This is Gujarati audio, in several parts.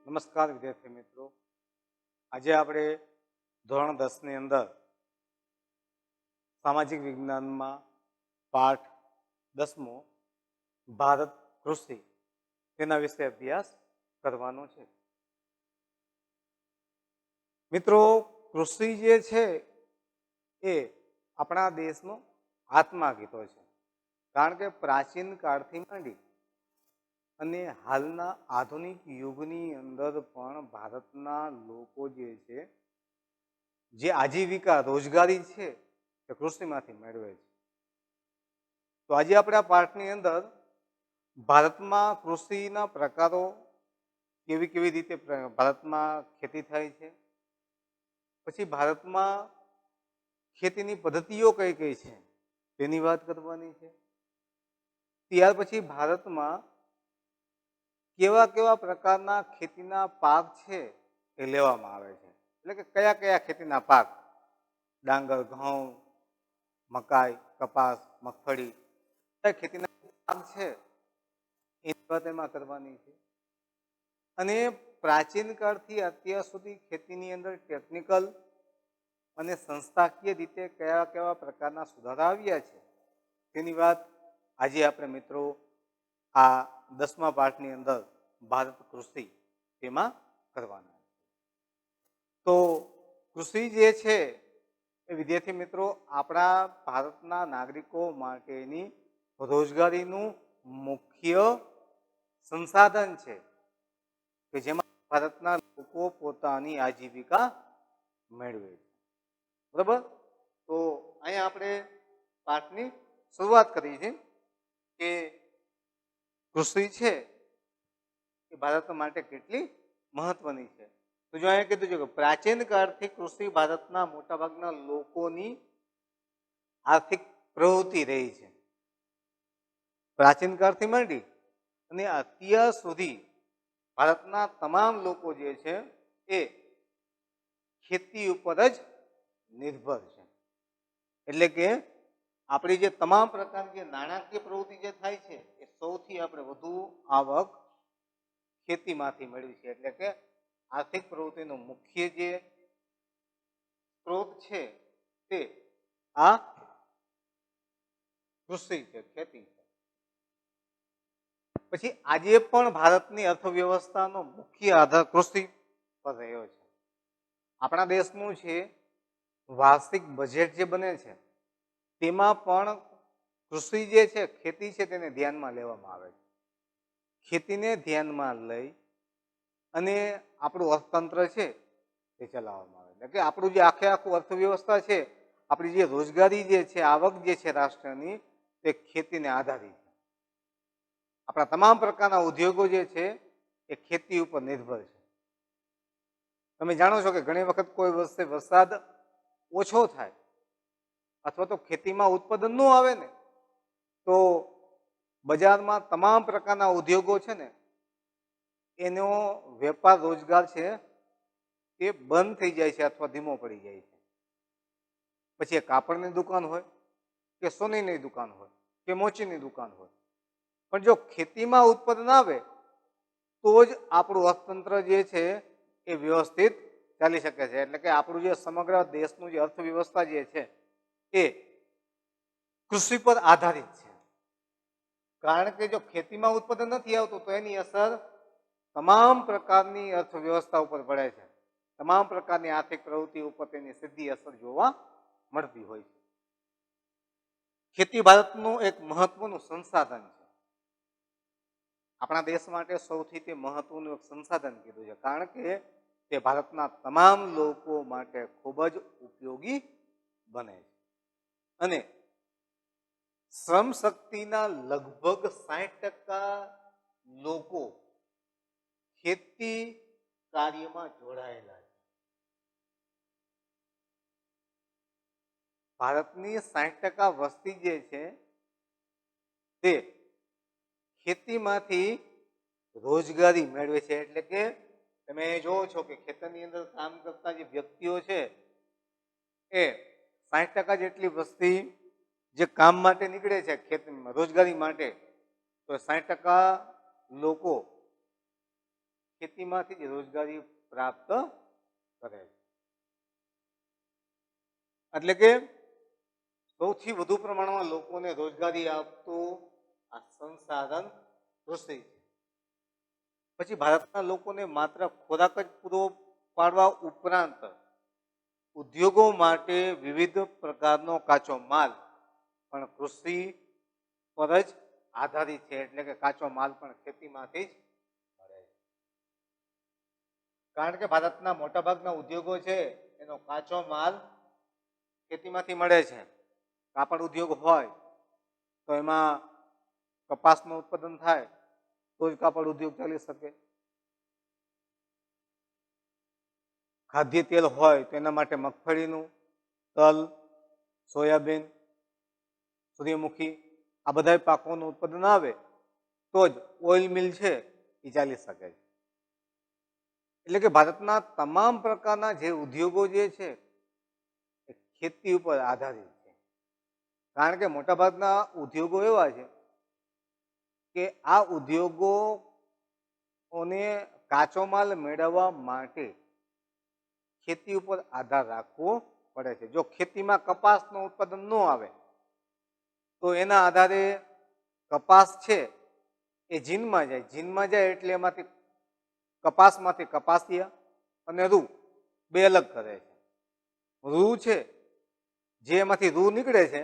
નમસ્કાર વિદ્યાર્થી મિત્રો, આજે આપણે ધોરણ 10 ની અંદર સામાજિક વિજ્ઞાનમાં પાઠ 10મો ભારત કૃષિ તેના વિશે અભ્યાસ કરવાનો છે. મિત્રો, કૃષિ જે છે એ આપણા દેશનો આત્મા કીધો છે, કારણ કે પ્રાચીન કાળથી માંડી અને હાલના આધુનિક યુગની અંદર પણ ભારતના લોકો જે છે જે આજીવિકા રોજગારી છે એ કૃષિમાંથી મેળવે છે. તો આજે આપણે આ પાઠની અંદર ભારતમાં કૃષિના પ્રકારો કેવી કેવી રીતે ભારતમાં ખેતી થાય છે, પછી ભારતમાં ખેતીની પદ્ધતિઓ કઈ કઈ છે તેની વાત કરવાની છે. ત્યાર પછી ભારતમાં કેવા કેવા પ્રકારના ખેતીના પાક છે એ લેવામાં આવે છે, એટલે કે કયા કયા ખેતીના પાક, ડાંગર, ઘઉં, મકાઈ, કપાસ, મગફળી, કયા ખેતીના પાક છે એની વાત એમાં કરવાની છે. અને પ્રાચીન કાળથી અત્યાર સુધી ખેતીની અંદર ટેકનિકલ અને સંસ્થાકીય રીતે કયા કેવા પ્રકારના સુધારા આવ્યા છે તેની વાત આજે આપણે મિત્રો આ 10મા પાઠની અંદર ભારત કૃષિ તેમાં કરવાના. તો કૃષિ જે છે એ વિદ્યાર્થી મિત્રો આપણા ભારતના નાગરિકો માટેની રોજગારીનું મુખ્ય સંસાધન છે કે જેમાં ભારતના લોકો પોતાની આજીવિકા મેળવે છે. બરાબર? તો અહીંયા આપણે પાઠની શરૂઆત કરી છે કે કૃષિ છે એ ભારત માટે કેટલી મહત્વની છે. તો જો અહીંયા કીધું છે કે પ્રાચીન કાળથી કૃષિ ભારતના મોટાભાગના લોકોની આર્થિક પ્રવૃત્તિ રહી છે. પ્રાચીન કાળથી માંડી અને અત્યાર સુધી ભારતના તમામ લોકો જે છે એ ખેતી ઉપર જ નિર્ભર છે. એટલે કે આપણી જે તમામ પ્રકારની જે નાણાકીય પ્રવૃત્તિ જે થાય છે એ સૌથી આપણે વધુ આવક ખેતીમાંથી મેળવી છે. એટલે કે આર્થિક પ્રવૃત્તિનો મુખ્ય જે સ્ત્રોત છે તે આ કૃષિ છે, ખેતી છે. પછી આજે પણ ભારતની અર્થવ્યવસ્થાનો મુખ્ય આધાર કૃષિ પર રહ્યો છે. આપણા દેશનું છે વાર્ષિક બજેટ જે બને છે તેમાં પણ કૃષિ જે છે, ખેતી છે, તેને ધ્યાનમાં લેવામાં આવે છે. ખેતીને ધ્યાનમાં લઈ અને આપણું અર્થતંત્ર છે તે ચલાવવામાં આવે. એટલે કે આપણું જે આખું અર્થવ્યવસ્થા છે, આપણી જે રોજગારી જે છે, આવક જે છે રાષ્ટ્રની, તે ખેતીને આધારિત છે. આપણા તમામ પ્રકારના ઉદ્યોગો જે છે એ ખેતી ઉપર નિર્ભર છે. તમે જાણો છો કે ઘણી વખત કોઈ વર્ષે વરસાદ ઓછો થાય અથવા તો ખેતીમાં ઉત્પાદન ન આવે ને તો બજારમાં તમામ પ્રકારના ઉદ્યોગો છે ને એનો વેપાર રોજગાર છે એ બંધ થઈ જાય છે અથવા ધીમો પડી જાય છે. પછી એ કાપડની દુકાન હોય કે સોનીની દુકાન હોય કે મોચીની દુકાન હોય, પણ જો ખેતીમાં ઉત્પાદન આવે તો જ આપણું અર્થતંત્ર જે છે એ વ્યવસ્થિત ચાલી શકે છે. એટલે કે આપણું જે સમગ્ર દેશનું જે અર્થવ્યવસ્થા જે છે એ કૃષિ પર આધારિત છે. કારણ કે જો ખેતીમાં ઉત્પાદન નથી આવતું તો એની અસર તમામ પ્રકારની અર્થવ્યવસ્થા ઉપર પડે છે. તમામ પ્રકારની આર્થિક પ્રવૃત્તિ ઉપર તેની સીધી અસર જોવા મળતી હોય છે. ખેતી ભારતનું એક મહત્વનું સંસાધન છે. આપણા દેશ માટે સૌથી તે મહત્વનું એક સંસાધન કીધું છે, કારણ કે તે ભારતના તમામ લોકો માટે ખૂબ જ ઉપયોગી બને છે. અને શ્રમ શક્તિના લગભગ 60% લોકો ખેતી કાર્યમાં જોડાયેલા છે. ભારતની 60% વસ્તી જે છે તે ખેતીમાંથી રોજગારી મેળવે છે. એટલે કે તમે જોવો છો કે ખેતરની અંદર કામ કરતા જે વ્યક્તિઓ છે એ 60% જેટલી વસ્તી જે કામ માટે નીકળે છે ખેતીમાં રોજગારી માટે, તો 60% લોકો ખેતીમાંથી જ રોજગારી પ્રાપ્ત કરે છે. એટલે કે સૌથી વધુ પ્રમાણમાં લોકોને રોજગારી આપતું આ સંસાધન કૃષિ છે. પછી ભારતના લોકોને માત્ર ખોરાક જ પૂરો પાડવા ઉપરાંત ઉદ્યોગો માટે વિવિધ પ્રકારનો કાચો માલ પણ કૃષિ પર જ આધારિત છે. એટલે કે કાચો માલ પણ ખેતીમાંથી જ મળે છે. કારણ કે ભારતના મોટાભાગના ઉદ્યોગો છે એનો કાચો માલ ખેતીમાંથી મળે છે. કાપડ ઉદ્યોગ હોય તો એમાં કપાસનું ઉત્પાદન થાય તો જ કાપડ ઉદ્યોગ ચાલી શકે. ખાદ્ય તેલ હોય તો એના માટે મગફળીનું, તલ, સોયાબીન, સૂર્યમુખી આ બધા પાકોનું ઉત્પાદન આવે તો જ ઓઇલ મિલ છે એ ચાલી શકે છે. એટલે કે ભારતના તમામ પ્રકારના જે ઉદ્યોગો જે છે એ ખેતી ઉપર આધારિત છે. કારણ કે મોટાભાગના ઉદ્યોગો એવા છે કે આ ઉદ્યોગોને કાચો માલ મેળવવા માટે ખેતી ઉપર આધાર રાખવો પડે છે. જો ખેતીમાં કપાસનું ઉત્પાદન ન આવે તો એના આધારે કપાસ છે એ જીનમાં જાય. જીનમાં જાય એટલે એમાંથી કપાસમાંથી કપાસિયા અને રૂ બે અલગ કરે છે. રૂ છે જે એમાંથી રૂ નીકળે છે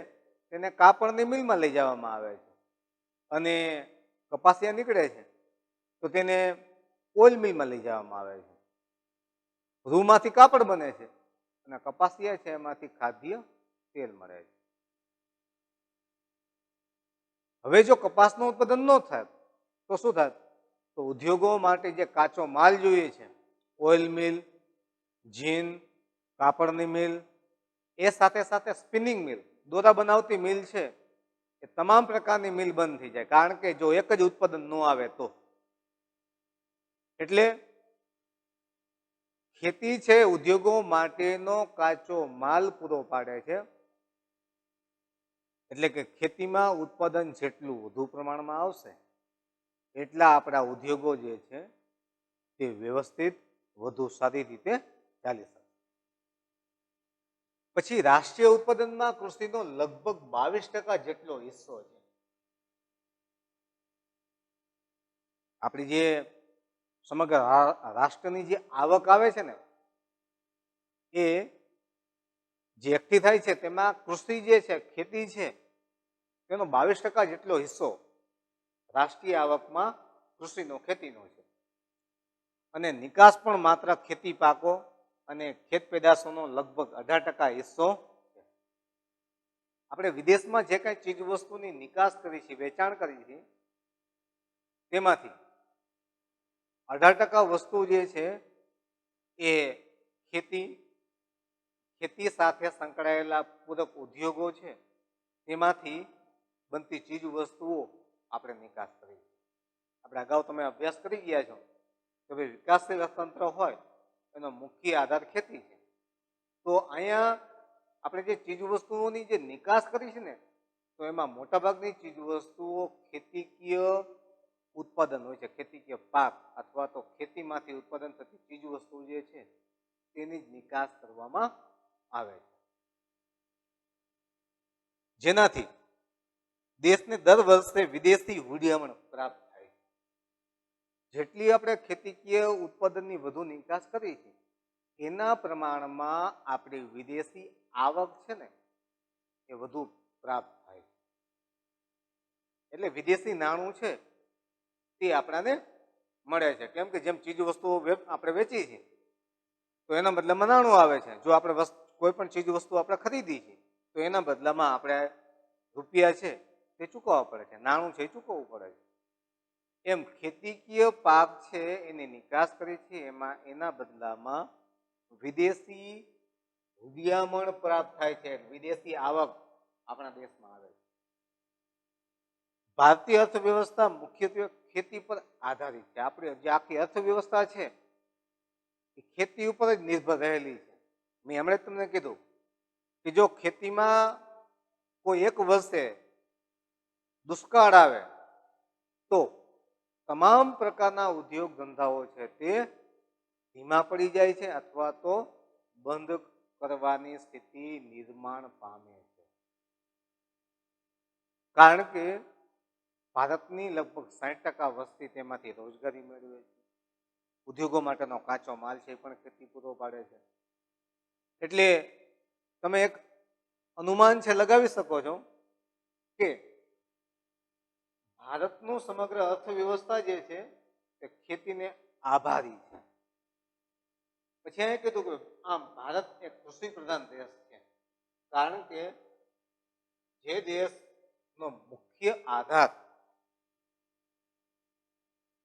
તેને કાપડની મિલમાં લઈ જવામાં આવે છે અને કપાસિયા નીકળે છે તો તેને ઓઇલ મિલમાં લઈ જવામાં આવે છે. રૂમાંથી કાપડ બને છે અને કપાસિયા છે એમાંથી ખાદ્ય તેલ મળે છે. હવે જો કપાસનું ઉત્પાદન ન થાય તો શું થાય? તો ઉદ્યોગો માટે જે કાચો માલ જોઈએ છે, ઓઇલ મિલ, જીન, કાપડની મિલ, એ સાથે સાથે સ્પિનિંગ મિલ, દોરા બનાવતી મિલ છે, એ તમામ પ્રકારની મિલ બંધ થઈ જાય. કારણ કે જો એક જ ઉત્પાદન ન આવે તો. એટલે ખેતી છે ઉદ્યોગો માટેનો કાચો માલ પૂરો પાડે છે. એટલે કે ખેતીમાં ઉત્પાદન જેટલું વધુ પ્રમાણમાં આવશે એટલા આપણા ઉદ્યોગો જે છે તે વ્યવસ્થિત વધુ સારી રીતે ચાલી શકે. પછી રાષ્ટ્રીય ઉત્પાદનમાં કૃષિનો લગભગ 22% જેટલો હિસ્સો છે. આપણી જે સમગ્ર રાષ્ટ્રની જે આવક આવે છે ને એ જે એકઠી થાય છે તેમાં કૃષિ જે છે, ખેતી છે, તેનો 22% જેટલો હિસ્સો રાષ્ટ્રીય આવકમાં કૃષિનો, ખેતીનો છે. અને નિકાસ પણ માત્ર ખેતી પાકો અને ખેત પેદાશોનો લગભગ 18% હિસ્સો છે. આપણે વિદેશમાં જે કઈ ચીજ વસ્તુની નિકાસ કરી છે, વેચાણ કરી છે, તેમાંથી 18% વસ્તુ જે છે એ ખેતી સાથે સંકળાયેલા પૂરક ઉદ્યોગો છે તેમાંથી બનતી ચીજ વસ્તુઓ આપણે નિકાસ કરી. આપણે અગાઉ તમે અભ્યાસ કરી ગયા છો કે ભાઈ વિકાસશીલ અર્થતંત્ર હોય એનો મુખ્ય આધાર ખેતી છે. તો અહીંયા આપણે જે ચીજ વસ્તુઓની જે નિકાસ કરી છે ને તો એમાં મોટાભાગની ચીજ વસ્તુઓ ખેતીકીય ઉત્પાદન હોય છે, ખેતીકીય પાક અથવા તો ખેતીમાંથી ઉત્પાદન થતી ચીજ વસ્તુ જે છે તેની જ નિકાસ કરવામાં આવે છે. જેનાથી દેશને દર વર્ષે વિદેશી હૂંડિયામણ પ્રાપ્ત થાય છે. જેટલી આપણે ખેતીકીય ઉત્પાદનની વધુ નિકાસ કરી છે એના પ્રમાણમાં આપણી વિદેશી આવક છે ને એ વધુ પ્રાપ્ત થાય છે. એટલે વિદેશી નાણું છે તે આપણાને મળે છે. કેમ કે જેમ ચીજ વસ્તુઓ આપણે વેચી છે તો એના બદલામાં નાણું આવે છે. જો આપણે કોઈ પણ ચીજ વસ્તુ આપણે ખરીદી છે તો એના બદલામાં આપણે રૂપિયા છે તે ચૂકવવા પડે છે, નાણું છે એ ચૂકવવું પડે છે. એમ ખેતીકીય પાક છે એની નિકાસ કરી છે એમાં એના બદલામાં વિદેશી હૂંડિયામણ પ્રાપ્ત થાય છે, વિદેશી આવક આપણા દેશમાં આવે છે. ભારતીય અર્થવ્યવસ્થા મુખ્યત્વે ખેતી પર આધારિત છે. આપણી જે આખી અર્થવ્યવસ્થા છે એ ખેતી ઉપર જ નિર્ભર રહેલી છે. મેં હમણાં તમને કીધું કે જો ખેતીમાં કોઈ એક વર્ષે દુષ્કાળ આવે તો તમામ પ્રકારના ઉદ્યોગ ધંધાઓ છે તે ધીમા પડી જાય છે અથવા તો બંધ કરવાની સ્થિતિ નિર્માણ પામે છે. કારણ કે ભારતની લગભગ 60% વસ્તી તેમાંથી રોજગારી મેળવે છે. ઉદ્યોગો માટેનો કાચો માલ છે એ પણ ખેતી પૂરો પાડે છે. એટલે તમે એક અનુમાન છે લગાવી શકો છો કે ભારતનું સમગ્ર અર્થવ્યવસ્થા જે છે તે ખેતીને આભારી છે. પછી અહીં કીધું કે આમ ભારત એક કૃષિ પ્રધાન દેશ છે. કારણ કે જે દેશનો મુખ્ય આધાર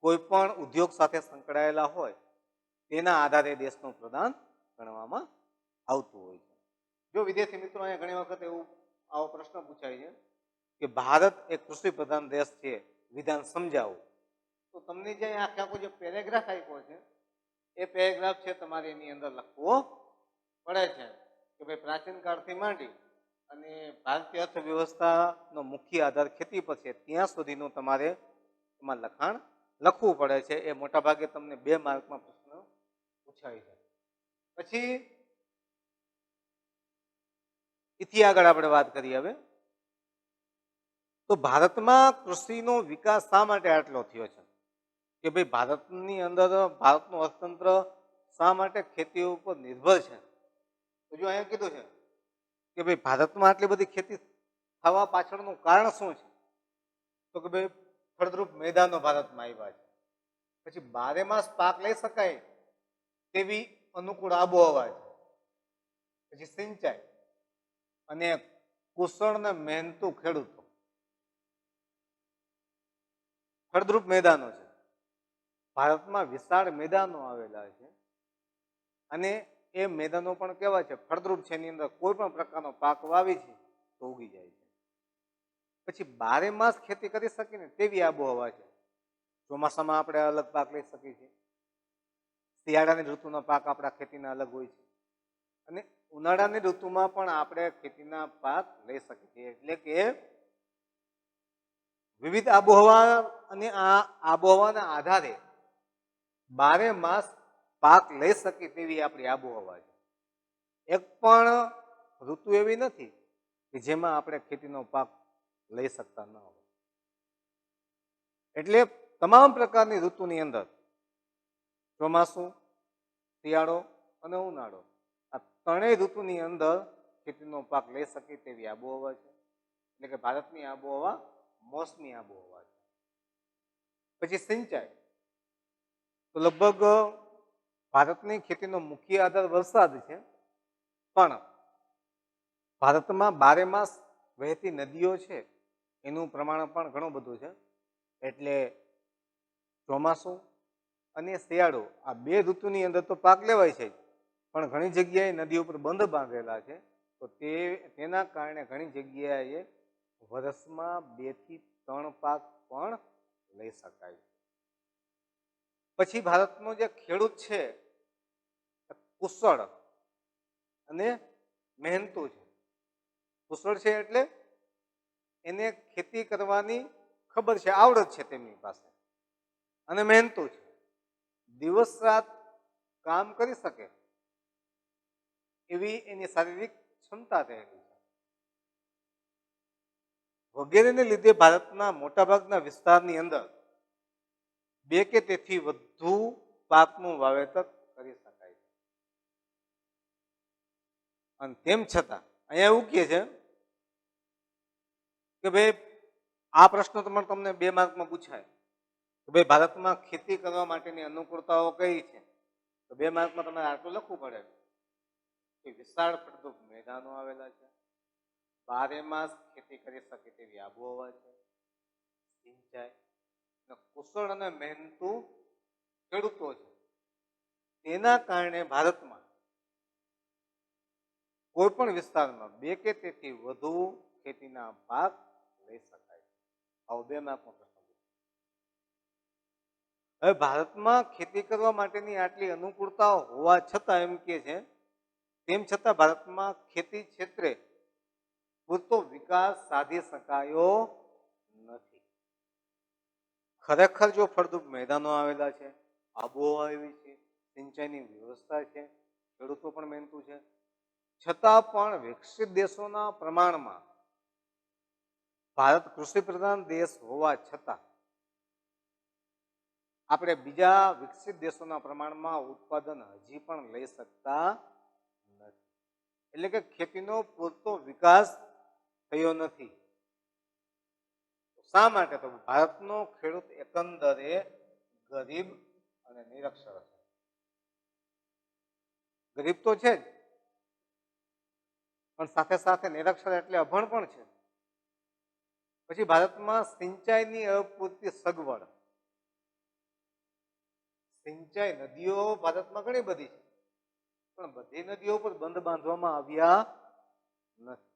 કોઈ પણ ઉદ્યોગ સાથે સંકળાયેલા હોય તેના આધારે દેશનું પ્રધાન ગણવામાં આવતું હોય છે. જો વિદ્યાર્થી મિત્રો અહીંયા ઘણી વખત આવો પ્રશ્ન પૂછાય છે કે ભારત એક કૃષિ પ્રધાન દેશ છે, વિધાન સમજાવો. તો તમને જે આખો જે પેરેગ્રાફ આપ્યો છે એ પેરેગ્રાફ છે તમારે એની અંદર લખવો પડે છે કે ભાઈ પ્રાચીન કાળથી માંડી અને ભારતીય અર્થવ્યવસ્થાનો મુખ્ય આધાર ખેતી પર છે ત્યાં સુધીનું તમારે એમાં લખાણ લખવું પડે છે. એ મોટાભાગે તમને 2 માર્કમાં પ્રશ્ન પૂછાય છે. પછી એથી આગળ આપણે વાત કરીએ હવે તો ભારતમાં કૃષિનો વિકાસ શા માટે આટલો થયો છે કે ભાઈ ભારતની અંદર ભારતનું અર્થતંત્ર શા માટે ખેતી ઉપર નિર્ભર છે. તો જો અહીંયા કીધું છે કે ભાઈ ભારતમાં આટલી બધી ખેતી થવા પાછળનું કારણ શું છે તો કે ભાઈ ફળદ્રુપ મેદાનો ભારતમાં આવ્યા છે. પછી 12 માસ પાક લઈ શકાય તેવી અનુકૂળ આબોહવા છે. પછી સિંચાઈ અને કુશળ ને મહેનતુ ખેડૂતો, ફળદ્રુપ મેદાનો છે. ભારતમાં વિશાળ મેદાનો આવેલા છે અને એ મેદાનો પણ કેવા છે ફળદ્રુપ છે. એની અંદર કોઈ પણ પ્રકારનો પાક વાવી છે તો ઉગી જાય છે. પછી 12 માસ ખેતી કરી શકીએ ને તેવી આબોહવા છે. ચોમાસામાં આપણે અલગ પાક લઈ શકીએ છીએ, શિયાળાની ઋતુનો પાક આપણા ખેતીના અલગ હોય છે અને ઉનાળાની ઋતુમાં પણ આપણે ખેતીના પાક લઈ શકીએ છીએ. એટલે કે વિવિધ આબોહવા અને આ આબોહવાના આધારે 12 માસ પાક લઈ શકીએ તેવી આપણી આબોહવા છે. એક પણ ઋતુ એવી નથી કે જેમાં આપણે ખેતીનો પાક લઈ શકતા ન હોય. એટલે તમામ પ્રકારની ઋતુની અંદર ચોમાસું, શિયાળો અને ઉનાળો આ ત્રણેય ઋતુની અંદર ખેતીનો પાક લઈ શકીએ તેવી આબોહવા છે. એટલે કે ભારતની આબોહવા મોસમી આબોહવા છે. પછી સિંચાઈ તો લગભગ ભારતની ખેતીનો મુખ્ય આધાર વરસાદ છે, પણ ભારતમાં 12 માસ વહેતી નદીઓ છે એનું પ્રમાણ પણ ઘણું બધું છે. એટલે ચોમાસું અને શિયાળો આ 2 ઋતુની અંદર તો પાક લેવાય છે પણ ઘણી જગ્યાએ નદી ઉપર બંધ બાંધેલા છે તો તેના કારણે ઘણી જગ્યાએ વર્ષમાં 2 થી 3 પાક પણ લઈ શકાય. પછી ભારતનો જે ખેડૂત છે કુશળ અને મહેનતુ છે. કુશળ છે એટલે એને ખેતી કરવાની ખબર છે, આવડત છે તેમની પાસે, અને મહેનતુ છે, દિવસ રાત કામ કરી શકે એવી એની શારીરિક ક્ષમતા રહેલી છે. વગેરેને લીધે ભારતના મોટાભાગના વિસ્તારની અંદર 2 કે તેથી વધુ પાકનું વાવેતર કરી શકાય છે. અને તેમ છતાં અહીંયા એવું કહે છે કે ભાઈ આ પ્રશ્ન તમને 2 માર્કમાં પૂછાય કે ભાઈ ભારતમાં ખેતી કરવા માટેની અનુકૂળતાઓ કઈ છે. તો 2 માર્કમાં તમારે આટલું લખવું પડે કે વિશાળ ફળદ્રુપ મેદાનો આવેલા છે, 12 માસ ખેતી કરી શકે તેવી આબોહવા છે, સિંચાઈ અને કુશળ અને મહેનતુ ખેડૂતો છે. તેના કારણે ભારતમાં કોઈ પણ વિસ્તારમાં 2 કે તેથી વધુ ખેતીના પાક લઈ શકાય. આવો 2 માર્કનો પ્રશ્ન. હવે ભારતમાં ખેતી કરવા માટેની આટલી અનુકૂળતાઓ હોવા છતાં એમ કે છે તેમ છતાં ભારતમાં ખેતી ક્ષેત્રે પૂરતો વિકાસ સાધી શકાયો નથી. ખરેખર જો ફળદ્રુપ મેદાનો આવેલા છે, આબોહવા એવી છે, સિંચાઈની વ્યવસ્થા છે, ખેડૂતો પણ મહેનતુ છે, છતાં પણ વિકસિત દેશોના પ્રમાણમાં ભારત કૃષિ પ્રધાન દેશ હોવા છતાં આપણે બીજા વિકસિત દેશોના પ્રમાણમાં ઉત્પાદન હજી પણ લઈ શકતા નથી. એટલે કે ખેતીનો પૂરતો વિકાસ થયો નથી. શા માટે? તો ભારતનો ખેડૂત એકંદરે ગરીબ અને નિરક્ષર છે. ગરીબ તો છે જ, પણ સાથે સાથે નિરક્ષર એટલે અભણ પણ છે. પછી ભારતમાં સિંચાઈની અપૂરતી સગવડ. સિંચાઈ નદીઓ ભારતમાં ઘણી બધી છે, પણ બધી નદીઓ પર બંધ બાંધવામાં આવ્યા નથી.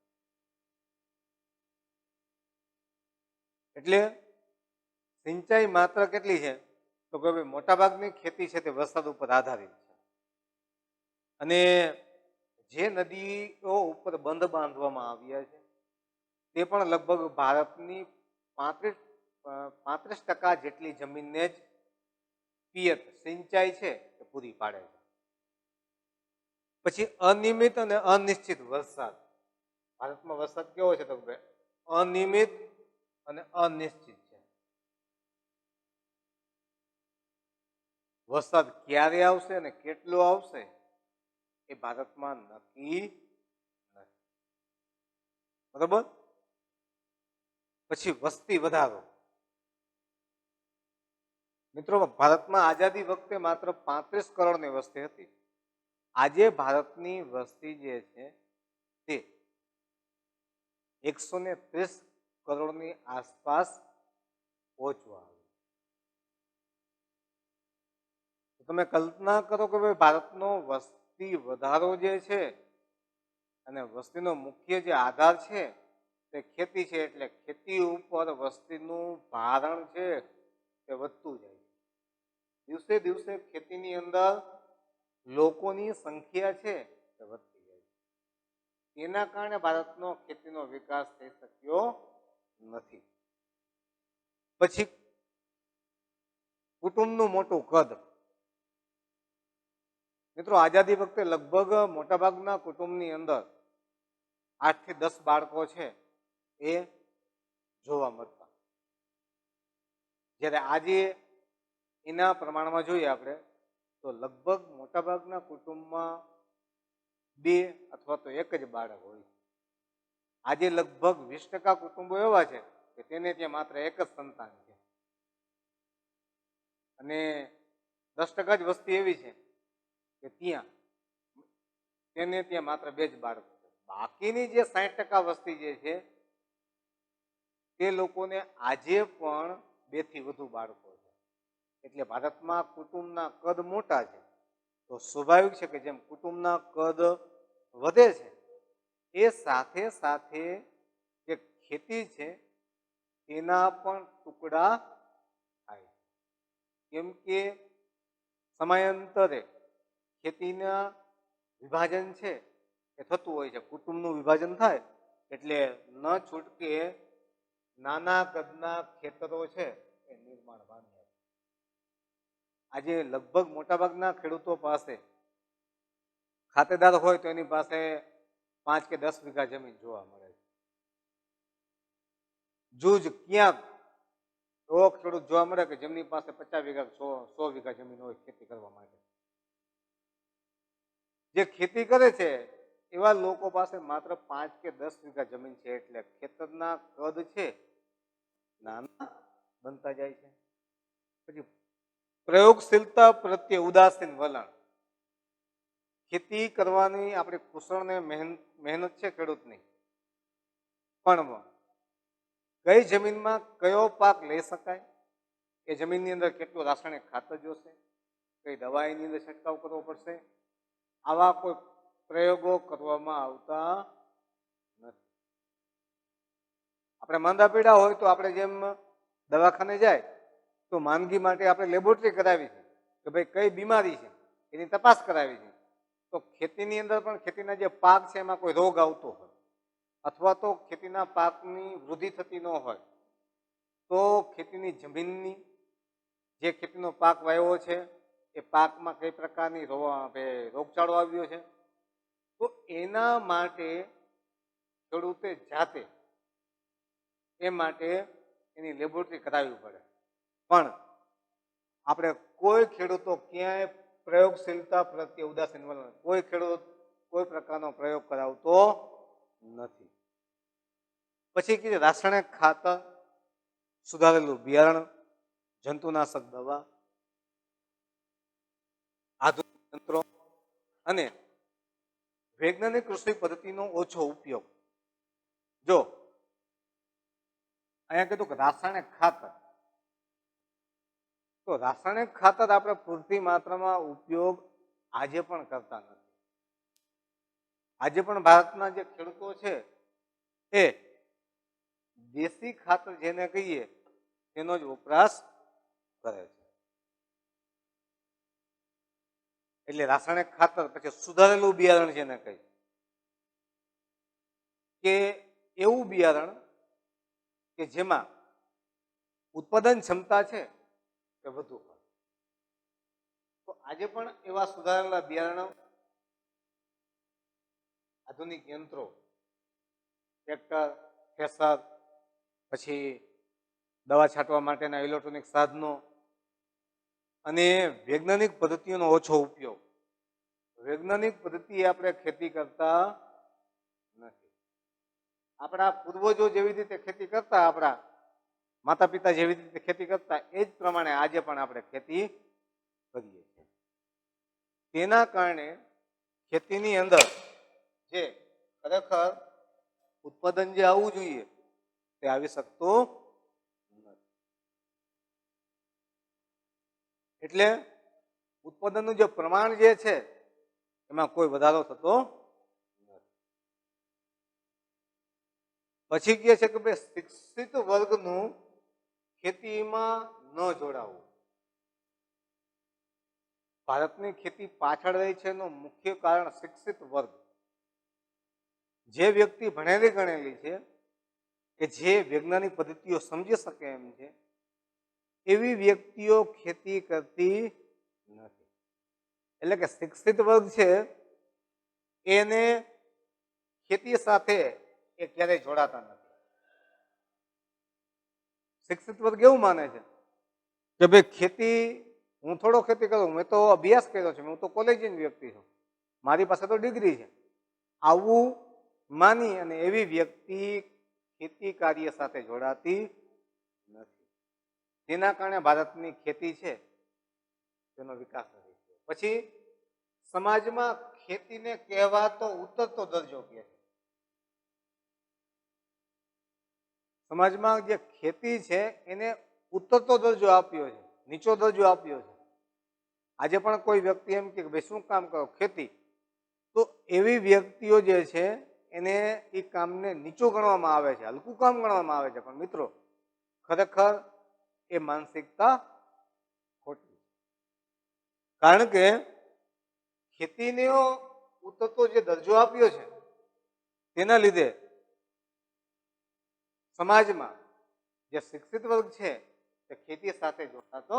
એટલે સિંચાઈ માત્ર કેટલી છે? તો કે મોટાભાગની ખેતી છે તે વરસાદ ઉપર આધારિત છે. અને જે નદીઓ ઉપર બંધ બાંધવામાં આવ્યા છે તે પણ લગભગ ભારતની 35% જેટલી જમીનને જ પિયત સિંચાઈ છે તે પૂરી પાડે છે. પછી અનિયમિત અને અનિશ્ચિત વરસાદ. ભારતમાં વરસાદ કેવો છે? તો અનિયમિત અને અનિશ્ચિત છે. વરસાદ ક્યારે આવશે અને કેટલો આવશે એ ભારતમાં નક્કી નથી. બરાબર? પછી વસ્તી વધારો. મિત્રો, ભારતમાં આઝાદી વખતે માત્ર 35 કરોડની વસ્તી હતી. આજે ભારતની વસ્તી જે છે તે 130 કરોડની આસપાસ પહોંચવા આવી. તમે કલ્પના કરો કે ભાઈ ભારતનો વસ્તી વધારો જે છે અને વસ્તીનો મુખ્ય જે આધાર છે તે ખેતી છે. એટલે ખેતી ઉપર વસ્તીનું ભારણ છે તે વધતું જાય. દિવસે દિવસે ખેતીની અંદર લોકોની સંખ્યા છે તે વધતી જાય. તેના કારણે ભારતનો ખેતીનો વિકાસ થઈ શક્યો નથી. પછી કુટુંબનું મોટું કદ. મિત્રો, આઝાદી વખતે લગભગ મોટાભાગના કુટુંબની અંદર 8 થી 10 બાળકો છે એ જોવા મળતા. જ્યારે આજે એના પ્રમાણમાં જોઈએ આપણે તો લગભગ મોટાભાગના કુટુંબમાં 2 અથવા તો 1 જ બાળક હોય. આજે લગભગ 20% કુટુંબો એવા છે કે તેને ત્યાં માત્ર 1 જ સંતાન છે, અને 10% જ વસ્તી એવી છે કે તેને ત્યાં માત્ર 2 જ બાળકો છે. બાકીની જે 60% વસ્તી જે છે તે લોકોને આજે પણ 2 થી વધુ બાળકો છે. એટલે ભારતમાં કુટુંબના કદ મોટા છે. તો સ્વાભાવિક છે કે જેમ કુટુંબના કદ વધે છે એ સાથે સાથે જે ખેતી છે તેના પણ ટુકડા થાય. કેમ કે સમયાંતરે ખેતીના વિભાજન છે એ થતું હોય છે. કુટુંબનું વિભાજન થાય એટલે ન છૂટકે નાના કદના ખેતરો છે એ નિર્માણ પામ્યા. આજે લગભગ મોટાભાગના ખેડૂતો પાસે ખાતેદાર હોય તો એની પાસે 5 કે 10 વીઘા જમીન જોવા મળે છે. જૂજ ક્યાંક એવો ખેડૂત જોવા મળે કે જેમની પાસે 50 વીઘા 100 વીઘા જમીન હોય ખેતી કરવા માટે. જે ખેતી કરે છે એવા લોકો પાસે માત્ર 5 કે 10 વીઘા જમીન છે. એટલે ખેતરના કદ છે નાના બનતા જાય છે. પછી પ્રયોગશીલતા પ્રત્યે ઉદાસીન વલણ. ખેતી કરવાની આપણી કુશળ ને મહેનત છે ખેડૂતની, પણ કઈ જમીનમાં કયો પાક લઈ શકાય, એ જમીનની અંદર કેટલું રાસાયણિક ખાતર જોશે, કઈ દવા એની અંદર છંટકાવ કરવો પડશે, આવા કોઈ પ્રયોગો કરવામાં આવતા નથી. આપણે માંદા પીડા હોય તો આપણે જેમ દવાખાને જાય તો માંદગી માટે આપણે લેબોરેટરી કરાવી છે કે ભાઈ કઈ બીમારી છે એની તપાસ કરાવી છે. તો ખેતીની અંદર પણ ખેતીના જે પાક છે એમાં કોઈ રોગ આવતો હોય અથવા તો ખેતીના પાકની વૃદ્ધિ થતી ન હોય તો ખેતીની જમીનની જે ખેતીનો પાક વાવ્યો છે એ પાકમાં કઈ પ્રકારની રોગચાળો આવ્યો છે, તો એના માટે ખેડૂતે જાતે એ માટે એની લેબોરેટરી કરાવવી પડે. પણ આપણે કોઈ ખેડૂતો ક્યાંય પ્રયોગશીલતા પ્રત્યે ઉદાસીન વલણ, કોઈ ખેડૂત કોઈ પ્રકારનો પ્રયોગ કરાવતો નથી. પછી કીધું રાસાયણિક ખાતર, સુધારેલું બિયારણ, જંતુનાશક દવા, આધુનિક યંત્રો અને વૈજ્ઞાનિક કૃષિ પદ્ધતિનો ઓછો ઉપયોગ. જો અહીંયા કીધું કે રાસાયણિક ખાતર, તો રાસાયણિક ખાતર આપણે પૂરતી માત્રામાં ઉપયોગ આજે પણ કરતા નથી. આજે પણ ભારતના જે ખેડૂતો છે એ દેશી ખાતર જેને કહીએ તેનો જ વપરાશ કરે છે. એટલે રાસાયણિક ખાતર, પછી સુધારેલું બિયારણ જેને કહીએ, કે એવું બિયારણ કે જેમાં ઉત્પાદન ક્ષમતા છે કે વધુ હોય. તો આજે પણ એવા સુધારેલા બિયારણો, આધુનિક યંત્રો, ટ્રેક્ટર, થ્રેસર, પછી દવા છાંટવા માટેના ઇલેક્ટ્રોનિક સાધનો અને વૈજ્ઞાનિક પદ્ધતિઓનો ઓછો ઉપયોગ. વૈજ્ઞાનિક પદ્ધતિ આપણે ખેતી કરતા નથી. આપણા પૂર્વજો જેવી રીતે ખેતી કરતા, આપણા માતા પિતા જેવી રીતે ખેતી કરતા, એ જ પ્રમાણે આજે પણ આપણે ખેતી કરીએ છીએ. તેના કારણે ખેતીની અંદર જે ખરેખર ઉત્પાદન જે આવવું જોઈએ તે આવી શકતું નથી. એટલે ઉત્પાદનનું જે પ્રમાણ જે છે એમાં કોઈ વધારો થતો નથી. પછી કહે છે કે ભાઈ શિક્ષિત વર્ગનું ખેતીમાં ન જોડાવું. ભારતની ખેતી પાછળ રહી છે એનું મુખ્ય કારણ શિક્ષિત વર્ગ. જે વ્યક્તિ ભણેલી ગણેલી છે કે જે વૈજ્ઞાનિક પદ્ધતિઓ સમજી શકે એમ છે, એવી વ્યક્તિઓ ખેતી કરતી નથી. એટલે કે શિક્ષિત વર્ગ છે એને ખેતી સાથે એ ક્યારેય જોડાતા નથી. શિક્ષિત વર્ગ એવું માને છે કે ભાઈ ખેતી, હું થોડો ખેતી કરું, મેં તો અભ્યાસ કર્યો છે, હું તો કોલેજિયન વ્યક્તિ છું, મારી પાસે તો ડિગ્રી છે, આવું માની અને એવી વ્યક્તિ ખેતી કાર્ય સાથે જોડાતી નથી. તેના કારણે ભારતની ખેતી છે તેનો વિકાસ નથી થયો. પછી સમાજમાં ખેતીને કહેવાતો ઉતરતો દરજ્જો કહે છે. સમાજમાં જે ખેતી છે એને ઉતરતો દરજ્જો આપ્યો છે, નીચો દરજ્જો આપ્યો છે. આજે પણ કોઈ વ્યક્તિ એમ કે ભાઈ શું કામ કરો? ખેતી. તો એવી વ્યક્તિઓ જે છે એને એ કામને નીચું ગણવામાં આવે છે, હલકું કામ ગણવામાં આવે છે. પણ મિત્રો, ખરેખર એ માનસિકતા ખોટી. કારણ કે ખેતીને ઉતરતો જે દરજ્જો આપ્યો છે તેના લીધે સમાજમાં જે શિક્ષિત વર્ગ છે તે ખેતી સાથે જોડાતો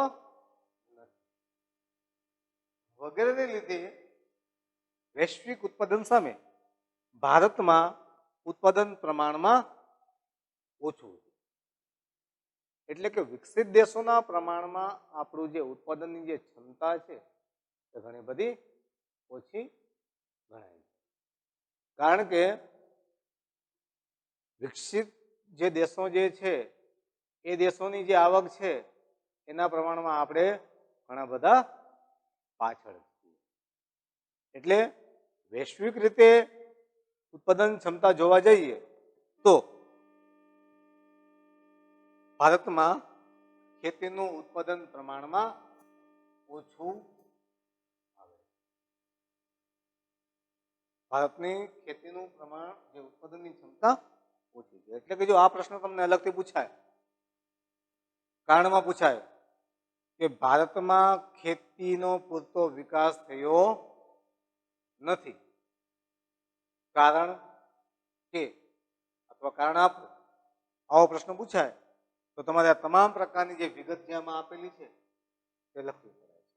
નથી. વગેરેને લીધે વૈશ્વિક ઉત્પાદન સામે ભારતમાં ઉત્પાદન પ્રમાણમાં ઓછું છે. એટલે કે વિકસિત દેશોના પ્રમાણમાં આપણું જે ઉત્પાદનની જે ક્ષમતા છે તે ઘણી બધી ઓછી ગણાય છે. કારણ કે વિકસિત જે દેશો જે છે એ દેશોની જે આવક છે એના પ્રમાણમાં આપણે ઘણા બધા પાછળ છીએ. એટલે વૈશ્વિક રીતે ઉત્પાદન ક્ષમતા જોવા જઈએ તો ભારતમાં ખેતીનું ઉત્પાદન પ્રમાણમાં ઓછું આવે. ભારતની ખેતીનું પ્રમાણ, જે ઉત્પાદનની ક્ષમતા ઓછી છે. એટલે કે જો આ પ્રશ્ન તમને અલગથી પૂછાય, કારણમાં પૂછાય કે ભારતમાં ખેતીનો પૂરતો વિકાસ થયો નથી, કારણ કે, અથવા કારણ આપો, આવો પ્રશ્ન પૂછાય તો તમારે આ તમામ પ્રકારની જે વિગત જેમાં આપેલી છે તે લખવી પડે છે.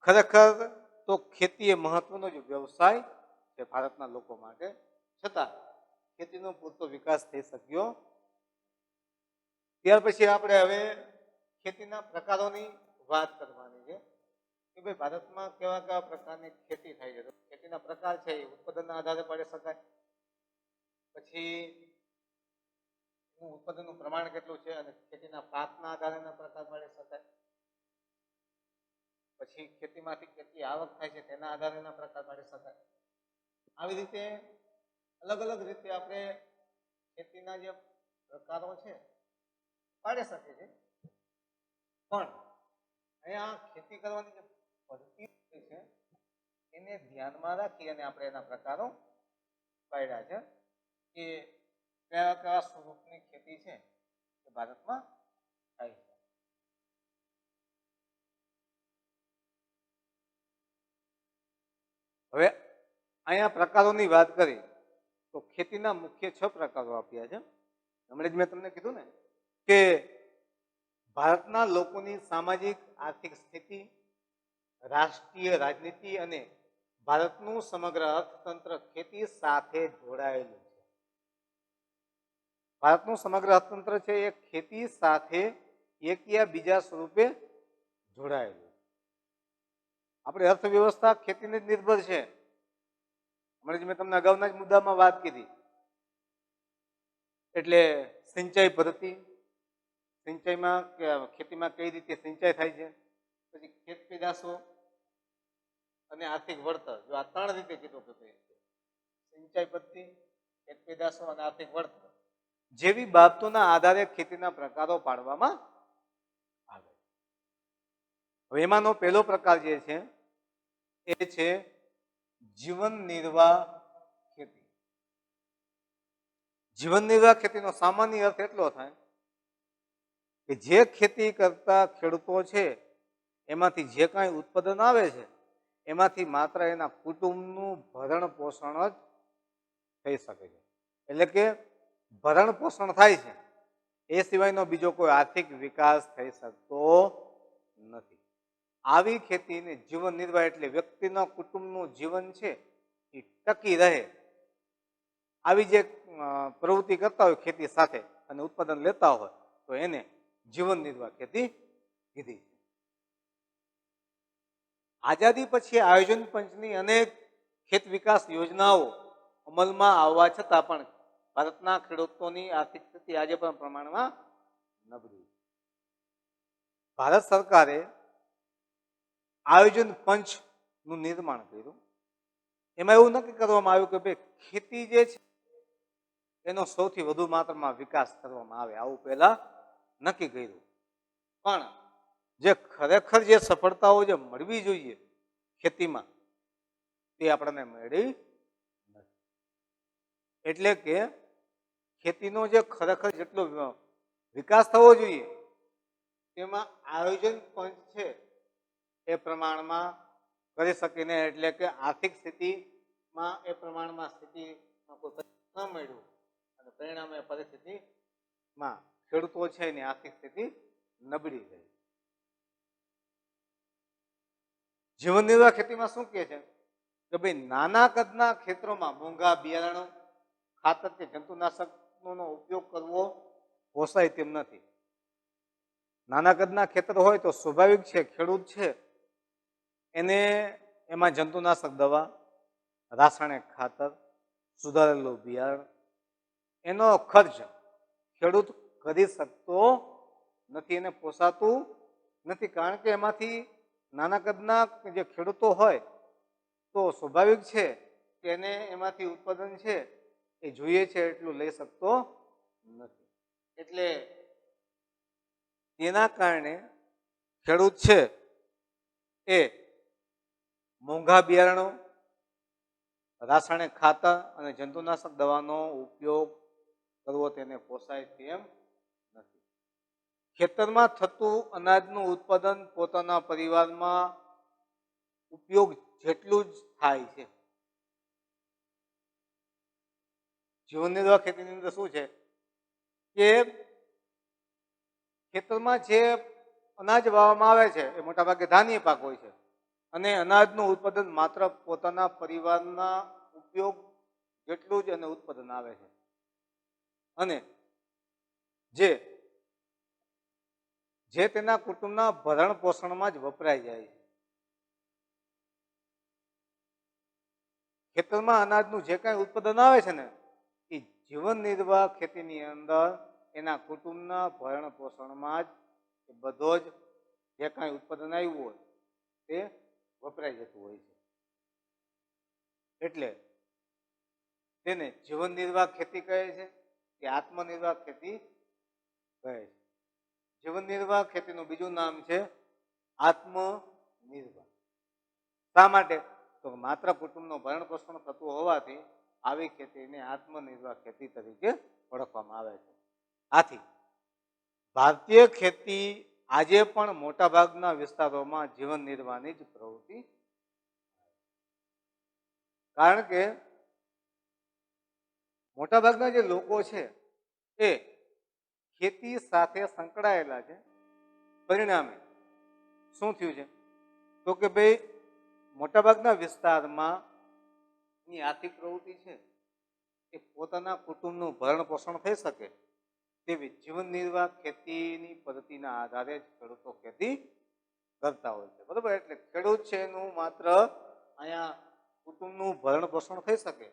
ખરેખર તો ખેતી એ મહત્વનો જ વ્યવસાય છે ભારતના લોકો માટે, છતાં ખેતીનો પૂરતો વિકાસ થઈ શક્યો. ત્યાર પછી આપણે હવે ખેતીના પ્રકારોની વાત કરવાની છે કે ભાઈ ભારતમાં કેવા કેવા પ્રકારની ખેતી થાય છે. ખેતીના પ્રકાર છે એ ઉત્પાદનના આધારે પાડી શકાય, પછી ઉત્પાદનનું પ્રમાણ કેટલું છે અને ખેતીના પાકના આધારે પ્રકાર પાડી શકાય, પછી ખેતીમાંથી કેટલી આવક થાય છે તેના આધારે પ્રકાર પાડી શકાય. આવી રીતે અલગ અલગ રીતે આપણે ખેતીના જે પ્રકારો છે પાડી શકીએ છીએ. પણ અહીંયા ખેતી કરવાની જે પદ્ધતિ છે એને ધ્યાનમાં રાખી અને આપણે એના પ્રકારો પાડ્યા છે કે કયા કયા સ્વરૂપની ખેતી છે એ ભારતમાં થાય છે. હવે અહીંયા પ્રકારોની વાત કરી તો ખેતીના મુખ્ય 6 પ્રકારો આપ્યા છે. હમણાં જ મેં તમને કીધું ને કે ભારતના લોકોની સામાજિક આર્થિક સ્થિતિ, રાષ્ટ્રીય રાજનીતિ અને ભારતનું સમગ્ર અર્થતંત્ર ખેતી સાથે જોડાયેલું છે. ભારતનું સમગ્ર અર્થતંત્ર છે એ ખેતી સાથે એક યા બીજા સ્વરૂપે જોડાયેલું. આપણી અર્થવ્યવસ્થા ખેતીને જ નિર્ભર છે. હમણાં જ મેં તમને અગાઉના જ મુદ્દામાં વાત કીધી. એટલે સિંચાઈ પદ્ધતિ, સિંચાઈમાં ખેતીમાં કઈ રીતે સિંચાઈ થાય છે, પછી ખેત પેદાશો અને આર્થિક વળતર, જો આ 3 રીતે કીધું હતું સિંચાઈ પદ્ધતિ, ખેત પેદાશો અને આર્થિક વળતર જેવી બાબતોના આધારે ખેતીના પ્રકારો પાડવામાં આવે. હવે એમાંનો પહેલો પ્રકાર જે છે એ છે જીવન નિર્વાહ ખેતી. જીવન નિર્વાહ ખેતીનો સામાન્ય અર્થ એટલો થાય કે જે ખેતી કરતા ખેડૂતો છે એમાંથી જે કાંઈ ઉત્પાદન આવે છે એમાંથી માત્ર એના કુટુંબનું ભરણ પોષણ જ થઈ શકે છે. એટલે કે ભરણ પોષણ થાય છે, એ સિવાયનો બીજો કોઈ આર્થિક વિકાસ થઈ શકતો નથી. આવી ખેતીને જીવન નિર્વાહ એટલે વ્યક્તિના કુટુંબનું જીવન છે એ ટકી રહે આવી જે પ્રવૃત્તિ કરતા હોય ખેતી સાથે અને ઉત્પાદન લેતા હોય તો એને જીવન નિર્વાહ ખેતી કીધી છે. આઝાદી પછી આયોજન પંચની અનેક ખેત વિકાસ યોજનાઓ અમલમાં આવવા છતાં પણ ભારતના ખેડૂતોની આર્થિક સ્થિતિ આજે પણ પ્રમાણમાં નબળી. ભારત સરકારે આયોજન પંચનું નિર્માણ કર્યું. એમાં એવું નક્કી કરવામાં આવ્યું કે ભાઈ ખેતી જે છે એનો સૌથી વધુ માત્રામાં વિકાસ કરવામાં આવે, આવું પહેલા નક્કી કર્યું. પણ જે ખરેખર જે સફળતાઓ જે મળવી જોઈએ ખેતીમાં તે આપણને મળી નથી. એટલે કે ખેતીનો જે ખરેખર જેટલો વિકાસ થવો જોઈએ તેમાં આયોજન પંચ છે એ પ્રમાણમાં કરી શકીને, એટલે કે આર્થિક સ્થિતિમાં એ પ્રમાણમાં સ્થિતિમાં કોઈ ન મળ્યું અને પરિણામે પરિસ્થિતિમાં ખેડૂતો છે એની આર્થિક સ્થિતિ નબળી થઈ. જીવન નિર્વાહ ખેતીમાં શું કહે છે કે ભાઈ નાના કદના ખેતરોમાં મોંઘા બિયારણો, ખાતર કે જંતુનાશકનો ઉપયોગ કરવો પોસાય તેમ નથી. નાના કદના ખેતર હોય તો સ્વાભાવિક છે ખેડૂત છે એને એમાં જંતુનાશક દવા, રાસાયણિક ખાતર, સુધારેલું બિયારણ એનો ખર્ચ ખેડૂત કરી શકતો નથી, એને પોસાતું નથી. કારણ કે એમાંથી નાના કદના જે ખેડૂતો હોય તો સ્વાભાવિક છે કે એને એમાંથી ઉત્પાદન છે એ જોઈએ છે એટલું લઈ શકતો નથી. એટલે તેના કારણે ખેડૂત છે એ મોંઘા બિયારણો, રાસાયણિક ખાતર અને જંતુનાશક દવાનો ઉપયોગ કરવો તેને પોસાય તેમ નથી. ખેતરમાં થતું અનાજનું ઉત્પાદન પોતાના પરિવારમાં ઉપયોગ જેટલું જ થાય છે. જીવન નિર્વાહ ખેતીની અંદર શું છે કે ખેતરમાં જે અનાજ વાવવામાં આવે છે એ મોટાભાગે ધાન્ય પાક હોય છે અને અનાજનું ઉત્પાદન માત્ર પોતાના પરિવારના ઉપયોગ જેટલું જ અને ઉત્પાદન આવે છે અને જે તેના કુટુંબના ભરણ પોષણમાં જ વપરાઈ જાય છે. ખેતરમાં અનાજનું જે કાંઈ ઉત્પાદન આવે છે ને એ જીવન નિર્વાહ ખેતીની અંદર એના કુટુંબના ભરણ પોષણમાં જ બધો જ જે કાંઈ ઉત્પાદન આવ્યું હોય તે વપરાઈ જતું હોય છે. એટલે તેને જીવન નિર્વાહ ખેતી કહે છે કે આત્મનિર્વાહ ખેતી કહે છે. જીવન નિર્વાહ ખેતીનું બીજું નામ છે આત્મનિર્વાહ. શા માટે? તો માત્ર કુટુંબનું ભરણ પોષણ થતું હોવાથી આવી ખેતીને આત્મનિર્વાહ ખેતી તરીકે ઓળખવામાં આવે છે. આથી ભારતીય ખેતી આજે પણ મોટાભાગના વિસ્તારોમાં જીવન નિર્વાહની જ પ્રવૃત્તિ, કારણ કે મોટાભાગના જે લોકો છે એ ખેતી સાથે સંકળાયેલા છે. પરિણામે શું થયું છે તો કે ભાઈ મોટાભાગના વિસ્તારમાં ની આર્થિક પ્રવૃત્તિ છે એ પોતાના કુટુંબનું ભરણ પોષણ થઈ શકે તેવી જીવન નિર્વાહ ખેતીની પદ્ધતિના આધારે જ ખેડૂતો ખેતી કરતા હોય છે. બરોબર, એટલે ખેડૂત છે એનું માત્ર અહીંયા કુટુંબનું ભરણ પોષણ થઈ શકે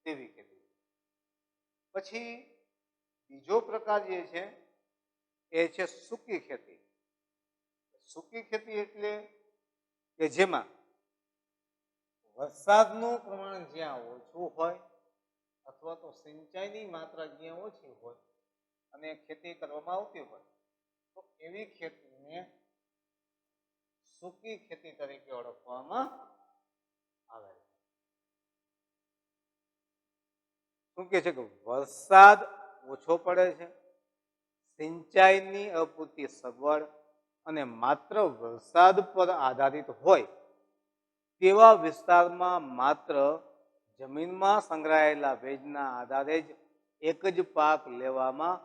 તેવી ખેતી. પછી બીજો પ્રકાર જે છે એ છે સૂકી ખેતી. સૂકી ખેતી એટલે કે જેમાં વરસાદનું પ્રમાણ જ્યાં ઓછું હોય અથવા તો સિંચાઈની માત્રા જ્યાં ઓછી હોય અને ખેતી કરવામાં આવતી હોય તો એવી ખેતીને સૂકી ખેતી તરીકે ઓળખવામાં આવે છે. શું કે છે કે વરસાદ ઓછો પડે છે, સિંચાઈની અપૂરતી સગવડ અને માત્ર વરસાદ પર આધારિત હોય તેવા વિસ્તારમાં માત્ર જમીનમાં સંગ્રહાયેલા ભેજના આધારે જ એક જ પાક લેવામાં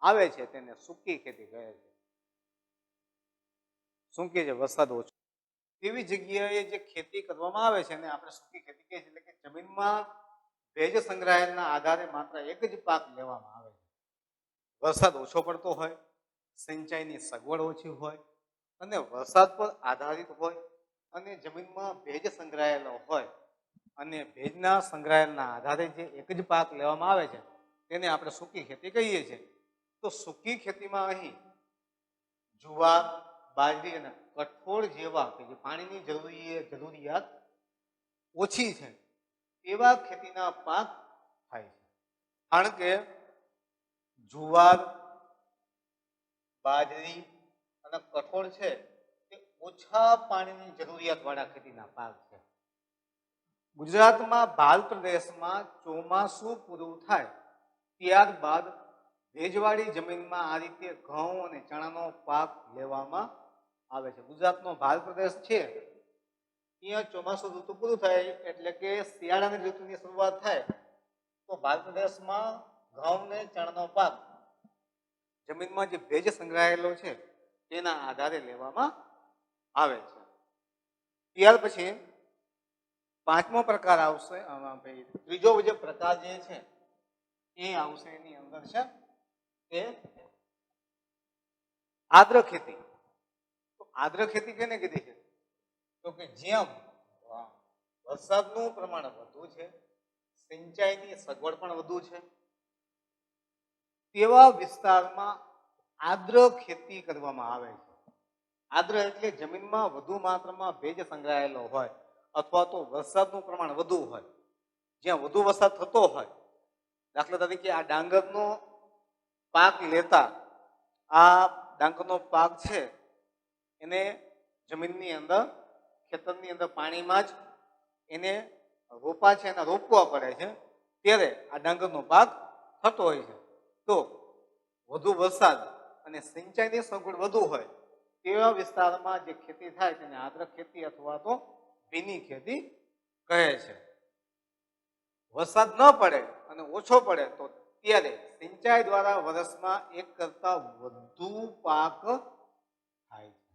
આવે છે તેને સૂકી ખેતી કહે છે. શું કહે છે? વરસાદ ઓછો તેવી જગ્યાએ જે ખેતી કરવામાં આવે છે એને આપણે સૂકી ખેતી કહીએ છીએ. એટલે કે જમીનમાં ભેજ સંગ્રહાયેલના આધારે માત્ર એક જ પાક લેવામાં આવે છે. વરસાદ ઓછો પડતો હોય, સિંચાઈની સગવડ ઓછી હોય અને વરસાદ પર આધારિત હોય અને જમીનમાં ભેજ સંગ્રહાયેલો હોય અને ભેજના સંગ્રહાયેલના આધારે જે એક જ પાક લેવામાં આવે છે તેને આપણે સૂકી ખેતી કહીએ છીએ. તો સૂકી ખેતીમાં અહીં જુવાર, બાજરી અને કઠોળ જેવા કે જે પાણીની જરૂરિયાત ઓછી છે એવા ખેતીના પાક થાય છે. કારણ કે જુવાર, બાજરી અને કઠોળ છે તે ઓછા પાણીની જરૂરિયાત વાળા ખેતીના પાક છે. ગુજરાતમાં ભાલ પ્રદેશમાં ચોમાસું પૂરું થાય ત્યારબાદ ભેજવાળી જમીનમાં આ રીતે ઘઉં અને ચણાનો પાક લેવામાં આવે છે. ગુજરાતનો ભાલ પ્રદેશ છે ત્યાં ચોમાસું ઋતુ પૂરું થાય એટલે કે શિયાળાની ઋતુની શરૂઆત થાય તો ભાલ પ્રદેશમાં ઘઉં ને ચણાનો પાક જમીનમાં જે ભેજ સંગ્રહાયેલો છે તેના આધારે લેવામાં આવે છે. ત્યાર પછી પાંચમો પ્રકાર આવશે, ત્રીજો જે પ્રકાર જે છે એ આવશે એની અંદર છે એ આદ્ર ખેતી. તો આદ્ર ખેતી કેને કીધી છે? તો કે જ્યાં વરસાદનું પ્રમાણ વધુ છે, સિંચાઈની સગવડ પણ વધુ છે તેવા વિસ્તારમાં આદ્ર ખેતી કરવામાં આવે છે. આદ્ર એટલે જમીનમાં વધુ માત્રામાં ભેજ સંગ્રહાયેલો હોય અથવા તો વરસાદનું પ્રમાણ વધુ હોય, જ્યાં વધુ વરસાદ થતો હોય. દાખલા તરીકે આ ડાંગરનો પાક લેતા આ ડાંગરનો પાક છે એને જમીનની અંદર ખેતરની અંદર પાણીમાં જ એને રોપા છે એને રોપવા પડે છે ત્યારે આ ડાંગરનો પાક થતો હોય છે. તો વધુ વરસાદ અને સિંચાઈની સગવડ વધુ હોય તેવા વિસ્તારમાં જે ખેતી થાય તેને આદ્ર ખેતી અથવા તો ભીની ખેતી કહે છે. વરસાદ ન પડે અને ઓછો પડે તો ત્યારે સિંચાઈ દ્વારા વર્ષમાં એક કરતા વધુ પાક થાય છે.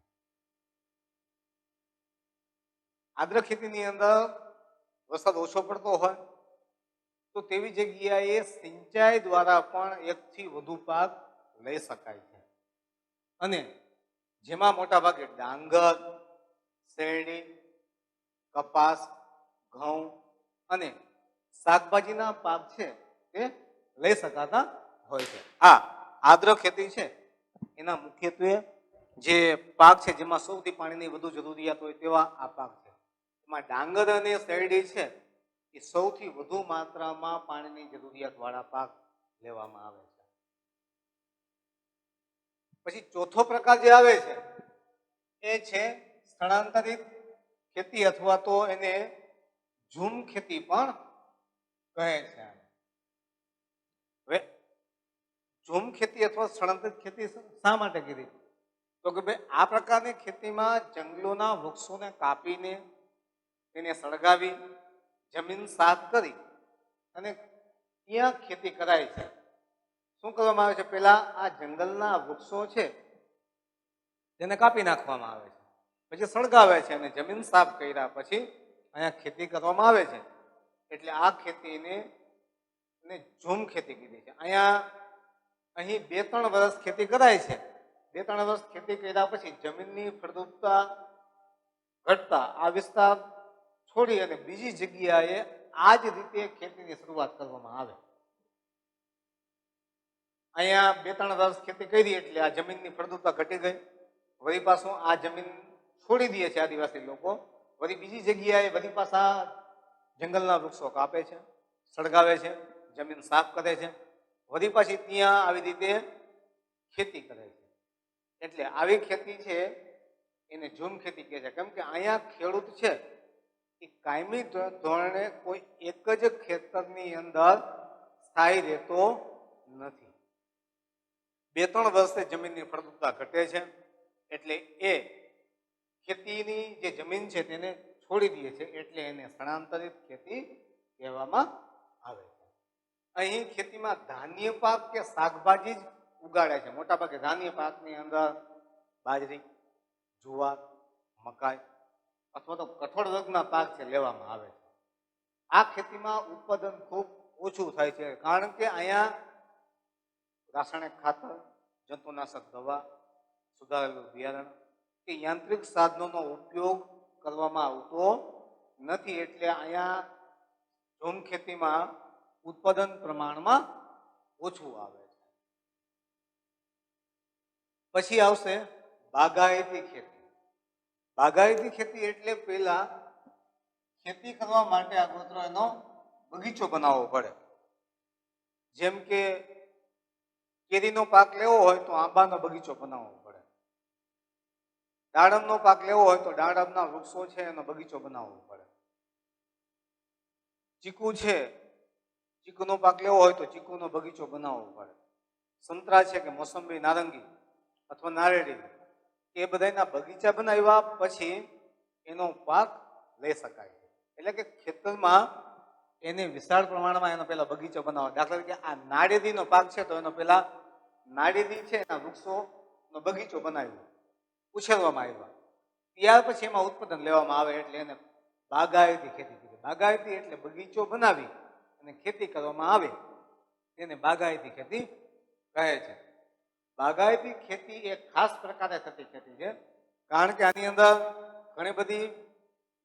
આદ્ર ખેતીની અંદર વરસાદ ઓછો પડતો હોય તો તેવી જગ્યાએ સિંચાઈ દ્વારા પણ એકથી વધુ પાક લઈ શકાય છે. અને જેમાં મોટા ભાગે ડાંગર, શેરડી, કપાસ, ઘઉં અને શાકભાજીના પાક છે તે લઈ શકાતા હોય છે. આ આદ્ર ખેતી છે એના મુખ્યત્વે જે પાક છે જેમાં સૌથી પાણીની વધુ જરૂરિયાત હોય તેવા આ પાક છે. એમાં ડાંગર અને શેરડી છે એ સૌથી વધુ માત્રામાં પાણીની જરૂરિયાત વાળા પાક લેવામાં આવે છે. પછી ચોથો પ્રકાર જે આવે છે એ છે સ્થળાંતરિત ખેતી અથવા તો એને ઝૂમ ખેતી પણ કહે છે. હવે ઝૂમ ખેતી અથવા સ્થળાંતરિત ખેતી શા માટે કીધી? તો કે ભાઈ આ પ્રકારની ખેતીમાં જંગલોના વૃક્ષોને કાપીને તેને સળગાવી જમીન સાફ કરી અને ત્યાં ખેતી કરાય છે. શું કરવામાં આવે છે? પહેલા આ જંગલના વૃક્ષો છે તેને કાપી નાખવામાં આવે છે, પછી સળગાવે છે અને જમીન સાફ કર્યા પછી અહીંયા ખેતી કરવામાં આવે છે. એટલે આ ખેતીને ઝૂમ ખેતી કીધી છે. અહીં 2-3 વર્ષ ખેતી કરાય છે. 2-3 વર્ષ ખેતી કર્યા પછી જમીનની ફળદ્રુપતા ઘટતા આ વિસ્તાર છોડી અને બીજી જગ્યાએ આ જ રીતે ખેતીની શરૂઆત કરવામાં આવે. અહીંયા 2-3 વર્ષ ખેતી કરી એટલે આ જમીનની ફળદ્રુપતા ઘટી ગઈ. વળી પાછું આ જમીન છોડી દે છે આદિવાસી લોકો, વળી બીજી જગ્યાએ વળી પાછા જંગલના વૃક્ષો કાપે છે, સળગાવે છે, જમીન સાફ કરે છે, વળી પાછી ત્યાં આવી રીતે ખેતી કરે છે. એટલે આવી ખેતી છે એને ઝૂમ ખેતી કહે છે. કેમ કે અહીંયા ખેડૂત છે એ કાયમી ધોરણે કોઈ એક જ ખેતરની અંદર સ્થાયી રહેતો નથી. 2-3 વર્ષે જમીનની ફળદ્રુપતા ઘટે છે એટલે એ ખેતીની જે જમીન છે તેને છોડી દે છે, એટલે એને સ્થળાંતરિત ખેતી કહેવામાં આવે છે. અહીં ખેતીમાં ધાન્ય પાક કે શાકભાજી જ ઉગાડે છે. મોટાભાગે ધાન્ય પાકની અંદર બાજરી, જુવાર, મકાઈ અથવા તો કઠોળ વર્ગના પાક છે લેવામાં આવે છે. આ ખેતીમાં ઉત્પાદન ખૂબ ઓછું થાય છે, કારણ કે અહીંયા રાસાયણિક ખાતર, જંતુનાશક દવા, સુધારેલું બિયારણ કે યાંત્રિક સાધનોનો ઉપયોગ કરવામાં આવતો નથી. એટલે અહીંયા ઝૂમ ખેતીમાં ઉત્પાદન પ્રમાણમાં ઓછું આવે છે. પછી આવશે બાગાયતી ખેતી. બાગાયતી ખેતી એટલે પહેલા ખેતી કરવા માટે આગોતરો એનો બગીચો બનાવવો પડે. જેમ કે કેરીનો પાક લેવો હોય તો આંબાનો બગીચો બનાવવો પડે. દાડમનો પાક લેવો હોય તો દાડમના વૃક્ષો છે એનો બગીચો બનાવવો પડે. ચીકુ છે, ચીકુનો પાક લેવો હોય તો ચીકુનો બગીચો બનાવવો પડે. સંતરા છે કે મોસંબી, નારંગી અથવા નારેડી એ બધાના બગીચા બનાવ્યા પછી એનો પાક લઈ શકાય. એટલે કે ખેતરમાં એને વિશાળ પ્રમાણમાં એનો પહેલા બગીચો બનાવો. દાખલા તરીકે આ નાળિયેરીનો પાક છે તો એનો પહેલા નાળિયેરી છે એના વૃક્ષોનો બગીચો બનાવ્યો, ઉછેરવામાં આવ્યા, ત્યાર પછી એમાં ઉત્પાદન લેવામાં આવે એટલે એને બાગાયતી ખેતી કીધી. બાગાયતી એટલે બગીચો બનાવી અને ખેતી કરવામાં આવે તેને બાગાયતી ખેતી કહે છે. બાગાયતી ખેતી એક ખાસ પ્રકારે થતી ખેતી છે, કારણ કે આની અંદર ઘણી બધી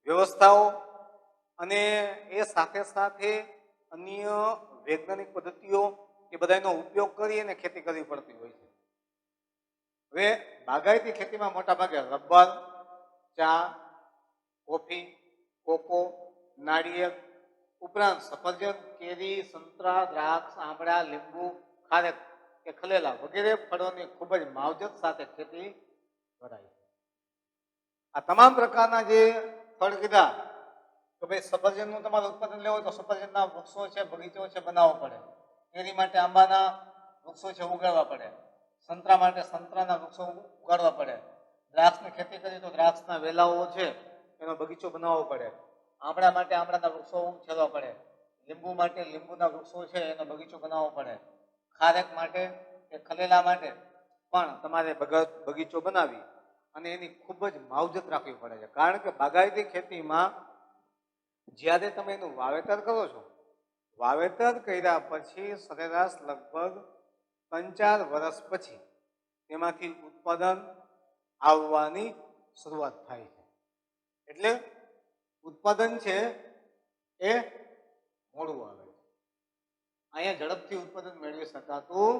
વ્યવસ્થાઓ અને એ સાથે સાથે અન્ય વૈજ્ઞાનિક પદ્ધતિઓ એ બધાનો ઉપયોગ કરી અને ખેતી કરવી પડતી હોય છે. હવે બાગાયતી ખેતીમાં મોટા ભાગે રબર, ચા, કોફી, કોકો, નાળિયેર ઉપરાંત સફરજન, કેરી, સંતરા, દ્રાક્ષ, આંબળા, લીંબુ, ખારેક કે ખલેલા વગેરે ફળોની ખૂબ જ માવજત સાથે ખેતી કરાય છે. આ તમામ પ્રકારના જે ફળ કીધા તો ભાઈ સફરજનનું તમારે ઉત્પાદન લેવું હોય તો સફરજનના વૃક્ષો છે, બગીચો છે બનાવવો પડે. કેરી માટે આંબાના વૃક્ષો છે ઉગાડવા પડે. સંતરા માટે સંતરાના વૃક્ષો ઉગાડવા પડે. દ્રાક્ષની ખેતી કરીએ તો દ્રાક્ષના વેલાઓ છે એનો બગીચો બનાવવો પડે. આંબળા માટે આંબળાના વૃક્ષો ઉછેરવા પડે. લીંબુ માટે લીંબુના વૃક્ષો છે એનો બગીચો બનાવવો પડે. ખારેક માટે કે ખલેલા માટે પણ તમારે બગીચો બનાવી અને એની ખૂબ જ માવજત રાખવી પડે છે. કારણ કે બાગાયતી ખેતીમાં જ્યારે તમે એનું વાવેતર કરો છો, વાવેતર કર્યા પછી સરેરાશ લગભગ 3-4 વર્ષ પછી તેમાંથી ઉત્પાદન આવવાની શરૂઆત થાય છે. એટલે ઉત્પાદન છે એ મોડું આવે છે. અહીંયા ઝડપથી ઉત્પાદન મેળવી શકાતું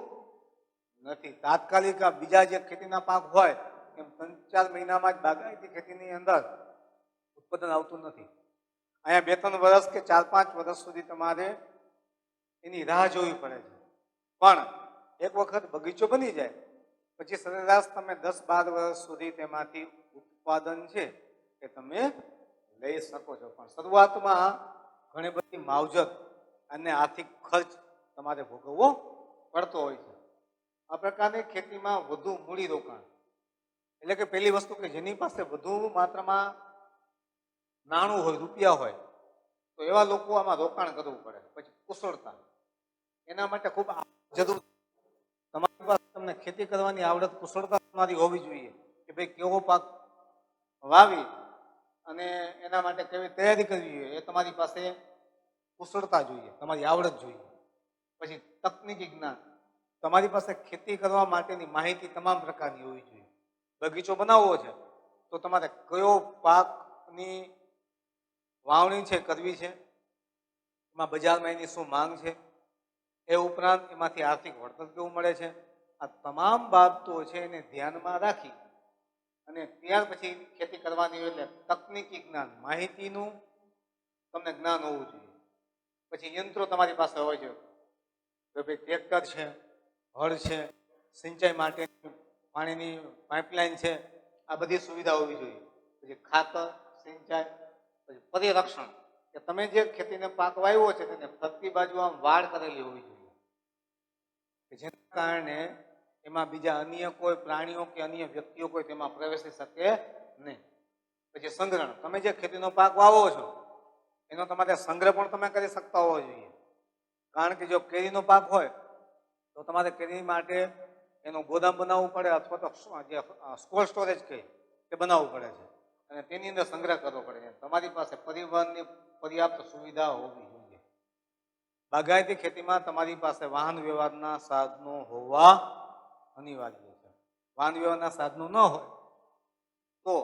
નથી. તાત્કાલિક આ બીજા જે ખેતીના પાક હોય એમ 3-4 મહિનામાં જ બાગાયતી ખેતીની અંદર ઉત્પાદન આવતું નથી. અહીંયા 2-3 વર્ષ કે 4-5 વર્ષ સુધી તમારે એની રાહ જોવી પડે છે. પણ એક વખત બગીચો બની જાય પછી સરેરાશ તમે 10-12 વર્ષ સુધી તેમાંથી ઉત્પાદન છે એ તમે લઈ શકો છો. પણ શરૂઆતમાં ઘણી બધી માવજત અને આર્થિક ખર્ચ તમારે ભોગવવો પડતો હોય છે. આ પ્રકારની ખેતીમાં વધુ મૂડી રોકાણ એટલે કે પહેલી વસ્તુ કે જેની પાસે વધુ માત્રામાં નાણું હોય, રૂપિયા હોય, તો એવા લોકો આમાં રોકાણ કરવું પડે. પછી કુશળતા, એના માટે ખૂબ જરૂર. તમારી પાસે તમને ખેતી કરવાની આવડત, કુશળતા તમારી હોવી જોઈએ કે ભાઈ કેવો પાક વાવી અને એના માટે કેવી તૈયારી કરવી જોઈએ, એ તમારી પાસે કુશળતા જોઈએ, તમારી આવડત જોઈએ. પછી તકનીકી જ્ઞાન, તમારી પાસે ખેતી કરવા માટેની માહિતી તમામ પ્રકારની હોવી જોઈએ. બગીચો બનાવવો છે તો તમારે કયો પાકની વાવણી છે કરવી છે, એમાં બજારમાં એની શું માંગ છે, એ ઉપરાંત એમાંથી આર્થિક વળતર કેવું મળે છે, આ તમામ બાબતો છે એને ધ્યાનમાં રાખી અને ત્યાર પછી ખેતી કરવાની હોય. એટલે તકનીકી જ્ઞાન, માહિતીનું તમને જ્ઞાન હોવું જોઈએ. પછી યંત્રો તમારી પાસે હોય છે, તો ભાઈ ટ્રેક્ટર છે, હળ છે, સિંચાઈ માટે પાણીની પાઇપલાઇન છે, આ બધી સુવિધા હોવી જોઈએ. પછી ખાતર, સિંચાઈ, પછી પરિરક્ષણ કે તમે જે ખેતીને પાક વાવ્યો છે તેને ફરતી બાજુ આમ વાડ કરેલી હોવી જોઈએ કે જેના કારણે એમાં બીજા અન્ય કોઈ પ્રાણીઓ કે અન્ય વ્યક્તિઓ કોઈ તેમાં પ્રવેશી શકે નહીં. પછી સંગ્રહણ, તમે જે ખેતીનો પાક વાવો છો એનો તમારે સંગ્રહ પણ તમે કરી શકતા હોવો જોઈએ. કારણ કે જો કેરીનો પાક હોય તો તમારે કેરી માટે એનું ગોદામ બનાવવું પડે અથવા તો જે કોલ્ડ સ્ટોરેજ કહે તે બનાવવું પડે છે અને તેની અંદર સંગ્રહ કરવો પડે છે. તમારી પાસે પરિવહનની પર્યાપ્ત સુવિધા હોવી જોઈએ. બાગાયતી ખેતીમાં તમારી પાસે વાહન વ્યવહારના સાધનો હોવા અનિવાર્ય છે. વાહન વ્યવહારના સાધનો ન હોય તો,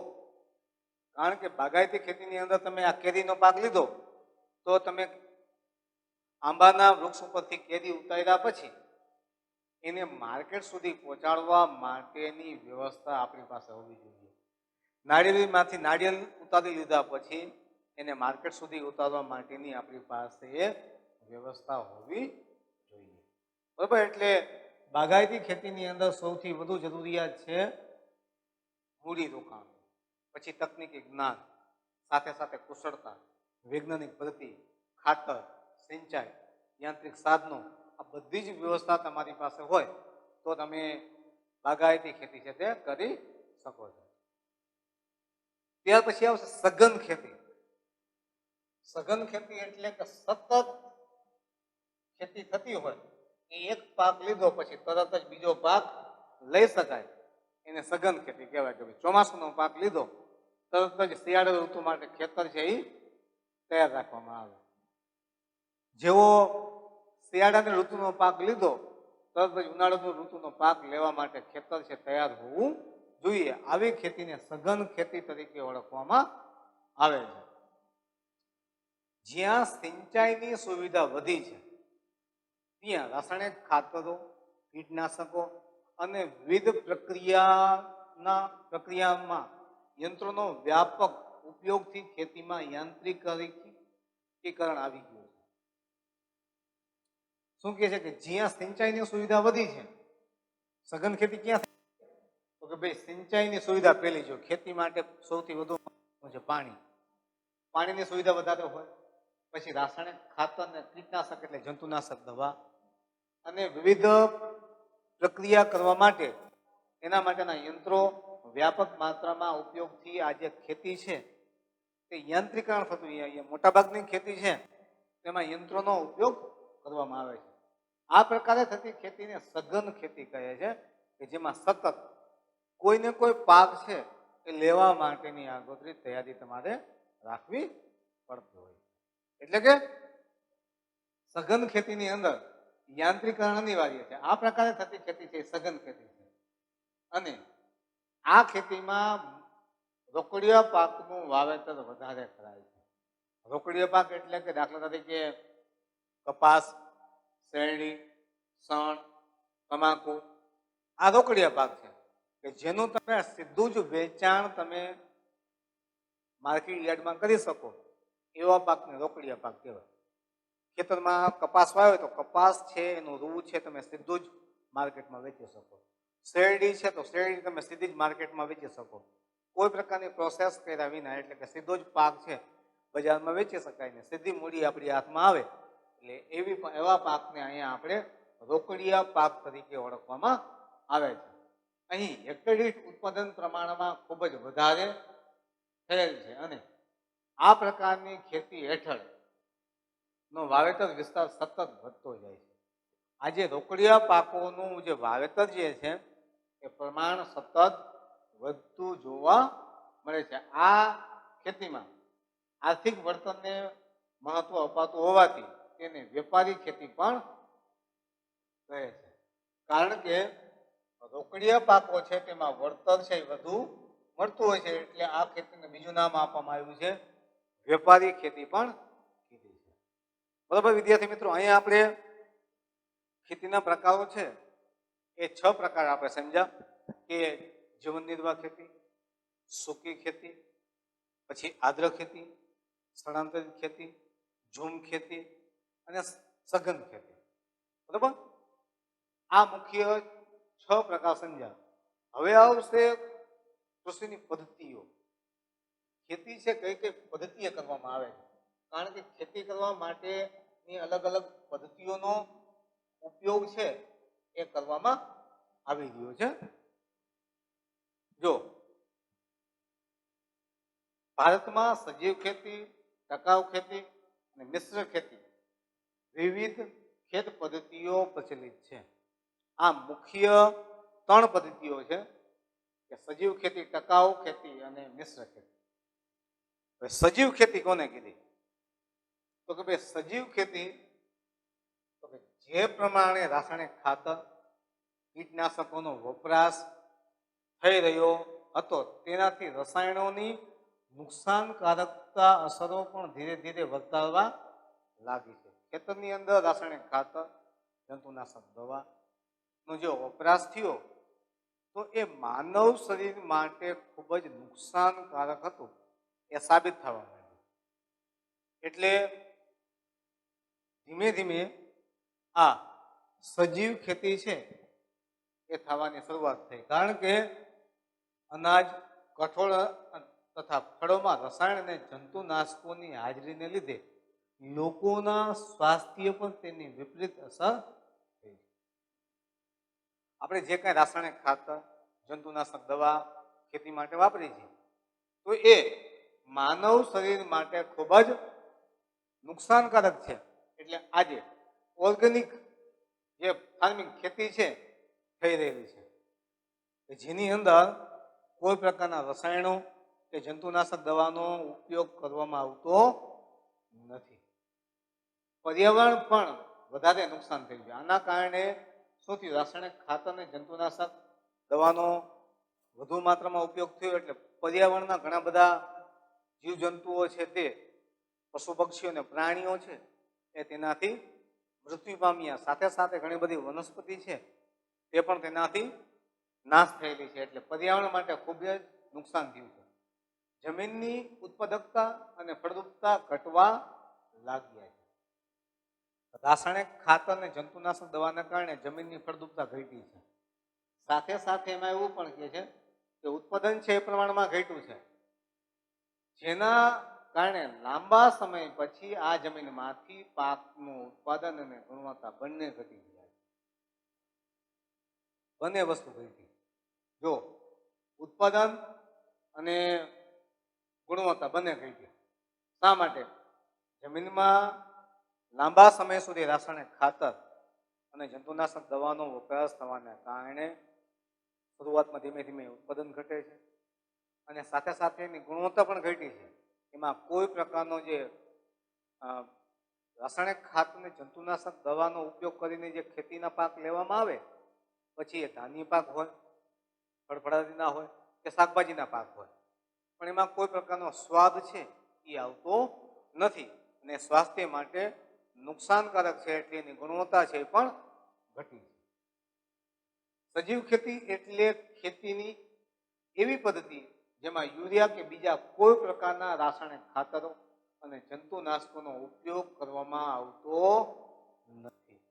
કારણ કે બાગાયતી ખેતીની અંદર તમે આ કેરીનો પાક લીધો તો તમે આંબાના વૃક્ષ ઉપરથી કેરી ઉતાર્યા પછી એને માર્કેટ સુધી પહોંચાડવા માટેની વ્યવસ્થા આપણી પાસે હોવી જોઈએ. નાળિયેરમાંથી નાળિયેર ઉતારી લીધા પછી એને માર્કેટ સુધી ઉતારવા માટેની આપણી પાસે વ્યવસ્થા હોવી જોઈએ. બરાબર. એટલે બાગાયતી ખેતીની અંદર સૌથી વધુ જરૂરિયાત છે મૂડી રોકાણ, પછી તકનીકી જ્ઞાન, સાથે સાથે કુશળતા, વૈજ્ઞાનિક પદ્ધતિ, ખાતર, સિંચાઈ, યાંત્રિક સાધનો, આ બધી જ વ્યવસ્થા તમારી પાસે હોય તો તમે બાગાયતી ખેતી છે તે કરી શકો છો. ત્યાર પછી આવશે સઘન ખેતી. સઘન ખેતી એટલે કે સતત ખેતી થતી હોય, એ એક પાક લીધો પછી તરત જ બીજો પાક લઈ શકાય, એને સઘન ખેતી કહેવાય. કે ચોમાસાનો પાક લીધો તરત જ શિયાળા ઋતુ માટે ખેતર છે એ તૈયાર રાખવામાં આવે. જેવો શિયાળાની ઋતુનો પાક લીધો તરત જ ઉનાળાની ઋતુનો પાક લેવા માટે ખેતર છે તૈયાર હોવું જોઈએ. આવી ખેતીને સઘન ખેતી તરીકે ઓળખવામાં આવે છે. જ્યાં સિંચાઈની સુવિધા વધી છે ત્યાં રાસાયણિક ખાતરો, કીટનાશકો અને વિવિધ પ્રક્રિયામાં યંત્રોનો વ્યાપક ઉપયોગથી ખેતીમાં યાંત્રિકીકરણ આવી ગયું છે. શું કહે છે કે જ્યાં સિંચાઈની સુવિધા વધી છે, સઘન ખેતી ક્યાં થાય? તો કે ભાઈ સિંચાઈની સુવિધા પહેલી જો ખેતી માટે સૌથી વધુ છે પાણી. પાણીની સુવિધા વધારે હોય, પછી રાસાયણિક ખાતર અને કીટનાશક એટલે જંતુનાશક દવા અને વિવિધ પ્રક્રિયા કરવા માટે એના માટેના યંત્રો વ્યાપક માત્રામાં ઉપયોગથી આ જે ખેતી છે તે યાંત્રિકરણ થતું. મોટાભાગની ખેતી છે તેમાં યંત્રોનો ઉપયોગ કરવામાં આવે છે. આ પ્રકારે થતી ખેતીને સઘન ખેતી કહે છે કે જેમાં સતત કોઈને કોઈ પાક છે એ લેવા માટેની આગોતરી તૈયારી તમારે રાખવી પડતી હોય. એટલે કે સઘન ખેતીની અંદર યાંત્રિકરણ અનિવાર્ય છે. આ પ્રકારે થતી ખેતી છે સઘન ખેતી છે. અને આ ખેતીમાં રોકડિયા પાકનું વાવેતર વધારે કરાય છે. રોકડિયા પાક એટલે કે દાખલા તરીકે કપાસ, શેરડી, શણ, તમાકુ, આ રોકડિયા પાક છે કે જેનું તમે સીધું જ વેચાણ તમે માર્કેટ યાર્ડમાં કરી શકો એવા પાકને રોકડિયા પાક કહેવાય. ખેતરમાં કપાસ વાવ્યો તો કપાસ છે એનું રૂ છે તમે સીધું જ માર્કેટમાં વેચી શકો. શેરડી છે તો શેરડી તમે સીધી જ માર્કેટમાં વેચી શકો. કોઈ પ્રકારની પ્રોસેસ કર્યા વિના, એટલે કે સીધો જ પાક છે બજારમાં વેચી શકાય ને સીધી મૂડી આપણી હાથમાં આવે, એટલે એવા પાકને અહીંયા આપણે રોકડિયા પાક તરીકે ઓળખવામાં આવે છે. અહીં હેક્ટર દીઠ ઉત્પાદન પ્રમાણમાં ખૂબ જ વધારે થયેલ છે અને આ પ્રકારની ખેતી હેઠળ નો વાવેતર વિસ્તાર સતત વધતો જાય છે. આજે રોકડિયા પાકોનું જે વાવેતર જે છે એ પ્રમાણ સતત વધતું જોવા મળે છે. આ ખેતીમાં આર્થિક વર્તનને મહત્વ અપાતું હોવાથી તેને વેપારી ખેતી પણ કહે છે. કારણ કે રોકડિયા પાકો છે તેમાં વળતર છે વધુ મળતું હોય છે, એટલે આ ખેતીને બીજું નામ આપવામાં આવ્યું છે વેપારી ખેતી પણ કીધી છે. બરાબર વિદ્યાર્થી મિત્રો, અહીંયા આપણે ખેતીના પ્રકારો છે એ 6 પ્રકાર આપણે સમજ્યા કે જીવન નિર્વાહ ખેતી, સૂકી ખેતી, પછી આદ્ર ખેતી, સ્થળાંતરિત ખેતી, ઝૂમ ખેતી અને સઘન ખેતી. બરાબર, આ મુખ્ય 6 પ્રકાર સમજ્યા. હવે આવશે કૃષિની પદ્ધતિઓ. ખેતી છે કઈ કઈ પદ્ધતિએ કરવામાં આવે છે, કારણ કે ખેતી કરવા માટેની અલગ અલગ પદ્ધતિઓનો ઉપયોગ છે એ કરવામાં આવી રહ્યો છે. જો ભારતમાં સજીવ ખેતી, ટકાઉ ખેતી અને મિશ્ર ખેતી વિવિધ ખેત પદ્ધતિઓ પ્રચલિત છે. આ મુખ્ય 3 પદ્ધતિઓ છે કે સજીવ ખેતી, ટકાઉ ખેતી અને મિશ્ર ખેતી. સજીવ ખેતી કોને કીધી? તો કે ભાઈ સજીવ ખેતી તો કે જે પ્રમાણે રાસાયણિક ખાતર, કીટનાશકોનો વપરાશ થઈ રહ્યો હતો તેનાથી રસાયણોની નુકસાનકારકતા અસરો પણ ધીરે ધીરે વર્તાવા લાગી છે. ખેતરની અંદર રાસાયણિક ખાતર, જંતુનાશક દવાનો જો વપરાશ થયો તો એ માનવ શરીર માટે ખૂબ જ નુકસાનકારક હતું એ સાબિત થવા માંડ્યું. એટલે ધીમે ધીમે આ સજીવ ખેતી છે એ થવાની શરૂઆત થઈ, કારણ કે અનાજ, કઠોળ તથા ફળોમાં રસાયણ અને જંતુનાશકોની હાજરીને લીધે લોકોના સ્વાસ્થ્ય પર તેની વિપરીત અસર થઈ. આપણે જે કાંઈ રાસાયણિક ખાતર, જંતુનાશક દવા ખેતી માટે વાપરી છે તો એ માનવ શરીર માટે ખૂબ જ નુકસાનકારક છે. એટલે આજે ઓર્ગેનિક જે ફાર્મિંગ ખેતી છે થઈ રહેલી છે, જેની અંદર કોઈ પ્રકારના રસાયણો કે જંતુનાશક દવાનો ઉપયોગ કરવામાં આવતો નથી. પર્યાવરણ પણ વધારે નુકસાન થઈ ગયું. આના કારણે શું થયું? રાસાયણિક ખાતર અને જંતુનાશક દવાનો વધુ માત્રામાં ઉપયોગ થયો એટલે પર્યાવરણના ઘણા બધા જીવજંતુઓ છે, તે પશુ પક્ષીઓ અને પ્રાણીઓ છે એ તેનાથી મૃત્યુ પામ્યા. સાથે સાથે ઘણી બધી વનસ્પતિ છે તે પણ તેનાથી નાશ થયેલી છે. એટલે પર્યાવરણ માટે ખૂબ જ નુકસાન થયું છે. જમીનની ઉત્પાદકતા અને ફળદ્રુપતા ઘટવા લાગ્યા છે. રાસાયણિક ખાતર અને જંતુનાશક દવાના કારણે જમીનની ફળદ્રુપતા ઘટી છે. સાથે સાથે એમાં એવું પણ કહે છે કે ઉત્પાદન છે એ પ્રમાણમાં ઘટ્યું છે, જેના કારણે લાંબા સમય પછી આ જમીનમાંથી પાકનું ઉત્પાદન અને ગુણવત્તા બંને ઘટી ગયા. બંને વસ્તુ ઘટી. જો ઉત્પાદન અને ગુણવત્તા બંને ઘટી. શા માટે? જમીનમાં લાંબા સમય સુધી રાસાયણિક ખાતર અને જંતુનાશક દવાનો વપરાશ થવાના કારણે શરૂઆતમાં ધીમે ધીમે ઉત્પાદન ઘટે છે અને સાથે સાથે એની ગુણવત્તા પણ ઘટી છે. એમાં કોઈ પ્રકારનો જે રાસાયણિક ખાતર અને જંતુનાશક દવાનો ઉપયોગ કરીને જે ખેતીના પાક લેવામાં આવે, પછી એ ધાન્ય પાક હોય, ફળફળાદીના હોય કે શાકભાજીના પાક હોય, પણ એમાં કોઈ પ્રકારનો સ્વાદ છે એ આવતો નથી અને સ્વાસ્થ્ય માટે નુકસાનકારક છે, એટલે એની ગુણવત્તા છે એ પણ ઘટી છે. સજીવ ખેતી એટલે ખેતીની એવી પદ્ધતિ જેમાં યુરિયા કે બીજા કોઈ પ્રકારના રાસાયણિક ખાતરો અને જંતુનાશકોનો ઉપયોગ કરવામાં આવતો નથી.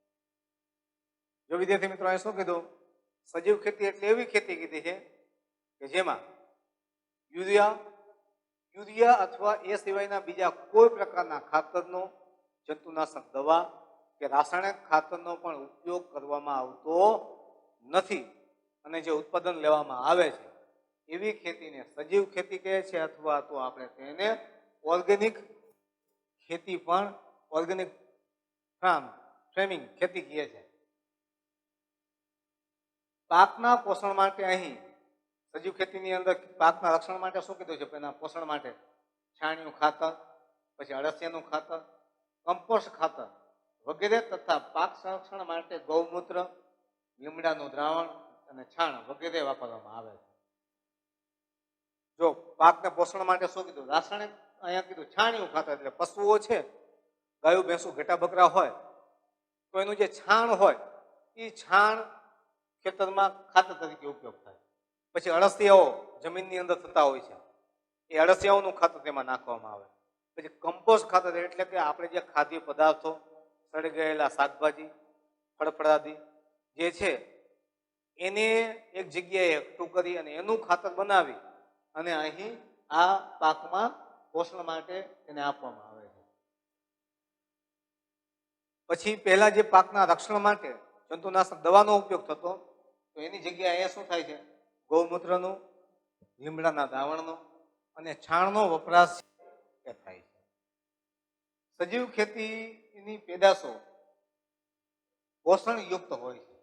જો વિદ્યાર્થી મિત્રો અહીં શું કીધું, સજીવ ખેતી એટલે એવી ખેતી કીધી છે કે જેમાં યુરિયા અથવા એ સિવાયના બીજા કોઈ પ્રકારના ખાતરનો, જંતુનાશક દવા કે રાસાયણિક ખાતરનો પણ ઉપયોગ કરવામાં આવતો નથી અને જે ઉત્પાદન લેવામાં આવે છે એવી ખેતીને સજીવ ખેતી કહે છે, અથવા તો આપણે તેને ઓર્ગેનિક ખેતી પણ, ઓર્ગેનિક ફાર્મિંગ ખેતી કહે છે. પાકના પોષણ માટે અહીં સજીવ ખેતીની અંદર પાકના રક્ષણ માટે શું કીધું છે? એના પોષણ માટે છાણિયું ખાતર, પછી અળસિયાનું ખાતર, કમ્પોસ્ટ ખાતર વગેરે તથા પાક સંરક્ષણ માટે ગૌમૂત્ર, લીમડાનું દ્રાવણ અને છાણ વગેરે વાપરવામાં આવે છે. જો પાકને પોષણ માટે શું કીધું? રાસાયણિક અહીંયા કીધું છાણિયું ખાતર, એટલે પશુઓ છે, ગાયો ભેંસું ઘેટા બકરા હોય તો એનું જે છાણ હોય એ છાણ ખેતરમાં ખાતર તરીકે ઉપયોગ થાય. પછી અળસિયાઓ જમીનની અંદર થતા હોય છે, એ અળસિયાઓનું ખાતર તેમાં નાખવામાં આવે. પછી કમ્પોસ્ટ ખાતર એટલે કે આપણે જે ખાદ્ય પદાર્થો, સડી ગયેલા શાકભાજી, ફળફળાદી જે છે એને એક જગ્યાએ એકઠું કરી અને એનું ખાતર બનાવી અને અહીં આ પાકમાં પોષણ માટે એને આપવામાં આવે છે. પછી પહેલા જે પાકના રક્ષણ માટે જંતુનાશક દવાનો ઉપયોગ થતો, તો એની જગ્યાએ અહીંયા શું થાય છે? ગૌમૂત્રનો, લીમડાના દ્રાવણનો અને છાણનો વપરાશ થાય છે. સજીવ ખેતીની પેદાશો પોષણયુક્ત હોય છે,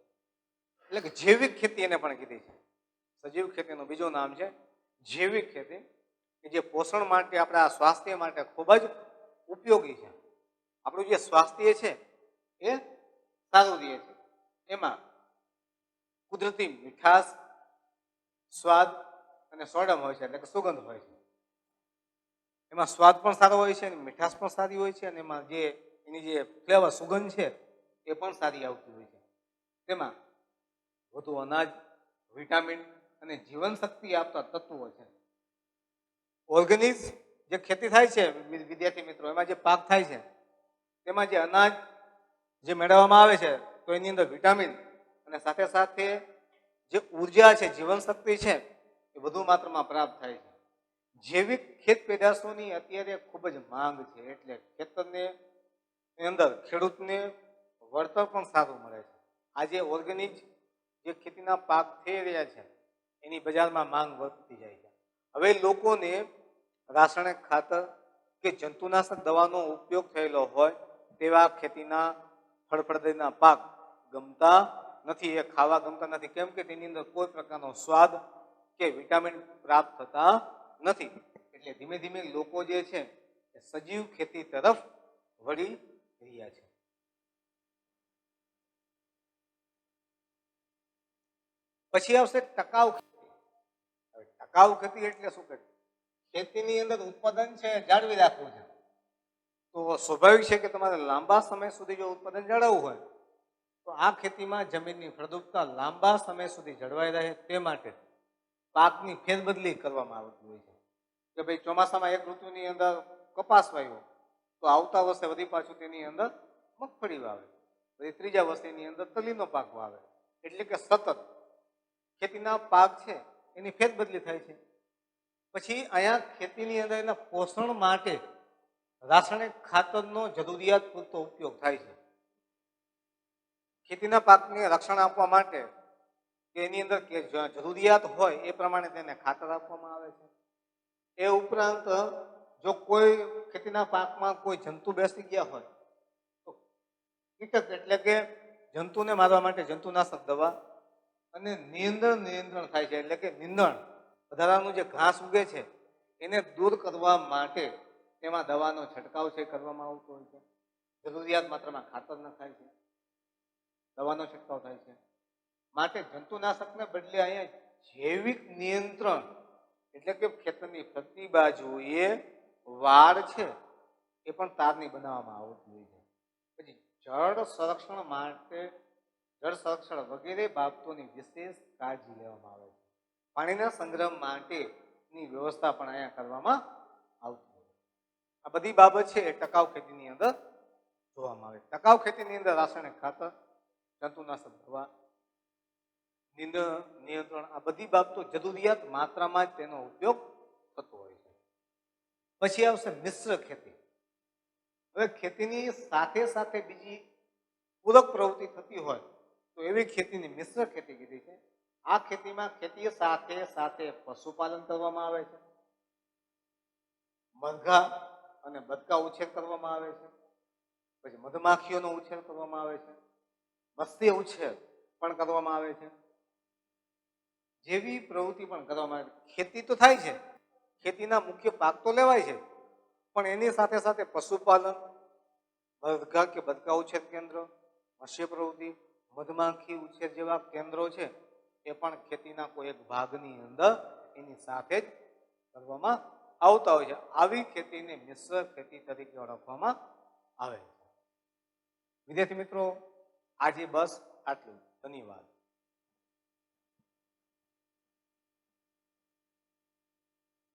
એટલે કે જૈવિક ખેતી એને પણ કીધી છે. સજીવ ખેતીનું બીજું નામ છે જૈવિક ખેતી, કે જે પોષણ માટે, આપણા સ્વાસ્થ્ય માટે ખૂબ જ ઉપયોગી છે. આપણું જે સ્વાસ્થ્ય છે એ સારું રહે છે. એમાં કુદરતી મીઠાશ, સ્વાદ અને સોડમ હોય છે, એટલે કે સુગંધ હોય છે. એમાં સ્વાદ પણ સારો હોય છે અને મીઠાશ પણ સારી હોય છે, અને એમાં જે એની જે ફ્લેવર, સુગંધ છે એ પણ સારી આવતી હોય છે. તેમાં વધુ અનાજ, વિટામિન અને જીવનશક્તિ આપતા તત્વો છે. ઓર્ગેનિક જે ખેતી થાય છે વિદ્યાર્થી મિત્રો, એમાં જે પાક થાય છે તેમાં જે અનાજ જે મેળવવામાં આવે છે તો એની અંદર વિટામિન અને સાથે સાથે જે ઉર્જા છે, જીવનશક્તિ છે એ વધુ માત્રામાં પ્રાપ્ત થાય છે. જૈવિક ખેત પેદાશોની અત્યારે ખૂબ જ માંગ છે, એટલે ખેતરને અંદર ખેડૂતને વળતર પણ સારું મળે છે. આજે ઓર્ગેનિક જે ખેતીના પાક થઈ રહ્યા છે એની બજારમાં માંગ વધતી જાય છે. હવે લોકોને રાસાયણિક ખાતર કે જંતુનાશક દવાનો ઉપયોગ થયેલો હોય તેવા ખેતીના ફળફળાદીના પાક ગમતા નથી, એ ખાવા ગમતા નથી. કેમ કે તેની અંદર કોઈ પ્રકારનો સ્વાદ કે વિટામિન પ્રાપ્ત થતા નથી. એટલે ધીમે ધીમે લોકો જે છે એ સજીવ ખેતી તરફ વળી રહ્યા છે. પછી આવશે ટકાઉ ખેતી. ટકાઉ ખેતી એટલે શું? કે ખેતીની અંદર ઉત્પાદન છે જાળવી રાખવું છે. તો સ્વાભાવિક છે કે તમારે લાંબા સમય સુધી જો ઉત્પાદન જાળવવું હોય તો આ ખેતીમાં જમીનની ફળદ્રુપતા લાંબા સમય સુધી જળવાઈ રહે તે માટે પાકની ફેરબદલી કરવામાં આવતી હોય છે. કે ભાઈ ચોમાસામાં એક ઋતુની અંદર કપાસ વાવ્યો તો આવતા વર્ષે વળી પાછું તેની અંદર મગફળી વાવે, પછી ત્રીજા વર્ષની અંદર તલીનો પાક વાવે. એટલે કે સતત ખેતીના પાક છે એની ફેરબદલી થાય છે. પછી અહીંયા ખેતીની અંદર એના પોષણ માટે રાસાયણિક ખાતરનો જરૂરિયાત પૂરતો ઉપયોગ થાય છે. ખેતીના પાકને રક્ષણ આપવા માટે કે એની અંદર જરૂરિયાત હોય એ પ્રમાણે તેને ખાતર આપવામાં આવે છે. એ ઉપરાંત જો કોઈ ખેતીના પાકમાં કોઈ જંતુ બેસી ગયા હોય તો કીટક એટલે કે જંતુને મારવા માટે જંતુનાશક દવા અને નિયંત્રણ થાય છે, એટલે કે નિંદણ વધારાનું જે ઘાસ ઉગે છે એને દૂર કરવા માટે તેમાં દવાનો છંટકાવ છે કરવામાં આવતો હોય છે. જરૂરિયાત માત્રામાં ખાતર નખાય છે, દવાનો છંટકાવ થાય છે. માટે જંતુનાશકને બદલે અહીંયા જૈવિક નિયંત્રણ એટલે કે ખેતરની ફરતી બાજુએ વાડ છે એ પણ તારની બનાવવામાં આવતી હોય છે. પછી જળ સંરક્ષણ માટે જળ સંરક્ષણ વગેરે બાબતોની વિશેષ કાળજી લેવામાં આવે છે. પાણીના સંગ્રહ માટેની વ્યવસ્થા પણ અહીંયા કરવામાં આવતી હોય છે. આ બધી બાબત છે એ ટકાઉ ખેતીની અંદર જોવામાં આવે. ટકાઉ ખેતીની અંદર રાસાયણિક ખાતર, જંતુનાશક દવા, નિયંત્રણ આ બધી બાબતો જરૂરિયાત માત્રામાં જ તેનો ઉપયોગ થતો હોય છે. પછી આવશે મિશ્ર ખેતી. હવે ખેતીની સાથે સાથે બીજી પૂરક પ્રવૃત્તિ થતી હોય તો એવી ખેતીની મિશ્ર ખેતી કીધી છે. આ ખેતીમાં ખેતી સાથે સાથે પશુપાલન કરવામાં આવે છે, મરઘા અને બતકા ઉછેર કરવામાં આવે છે, પછી મધમાખીઓનો ઉછેર કરવામાં આવે છે, મત્સ્ય ઉછેર પણ કરવામાં આવે છે, જેવી પ્રવૃત્તિ પણ કરવામાં આવે છે. ખેતી તો થાય છે, ખેતીના મુખ્ય પાક તો લેવાય છે, પણ એની સાથે સાથે પશુપાલન, મરઘા કે બતકા ઉછેર કેન્દ્ર, મત્સ્ય પ્રવૃત્તિ, મધમાખી ઉછેર જેવા કેન્દ્રો છે એ પણ ખેતીના કોઈ એક ભાગની અંદર એની સાથે જ કરવામાં આવતા હોય છે. આવી ખેતીને મિશ્ર ખેતી તરીકે ઓળખવામાં આવે છે. વિદ્યાર્થી મિત્રો, આજે બસ આટલું. ધન્યવાદ.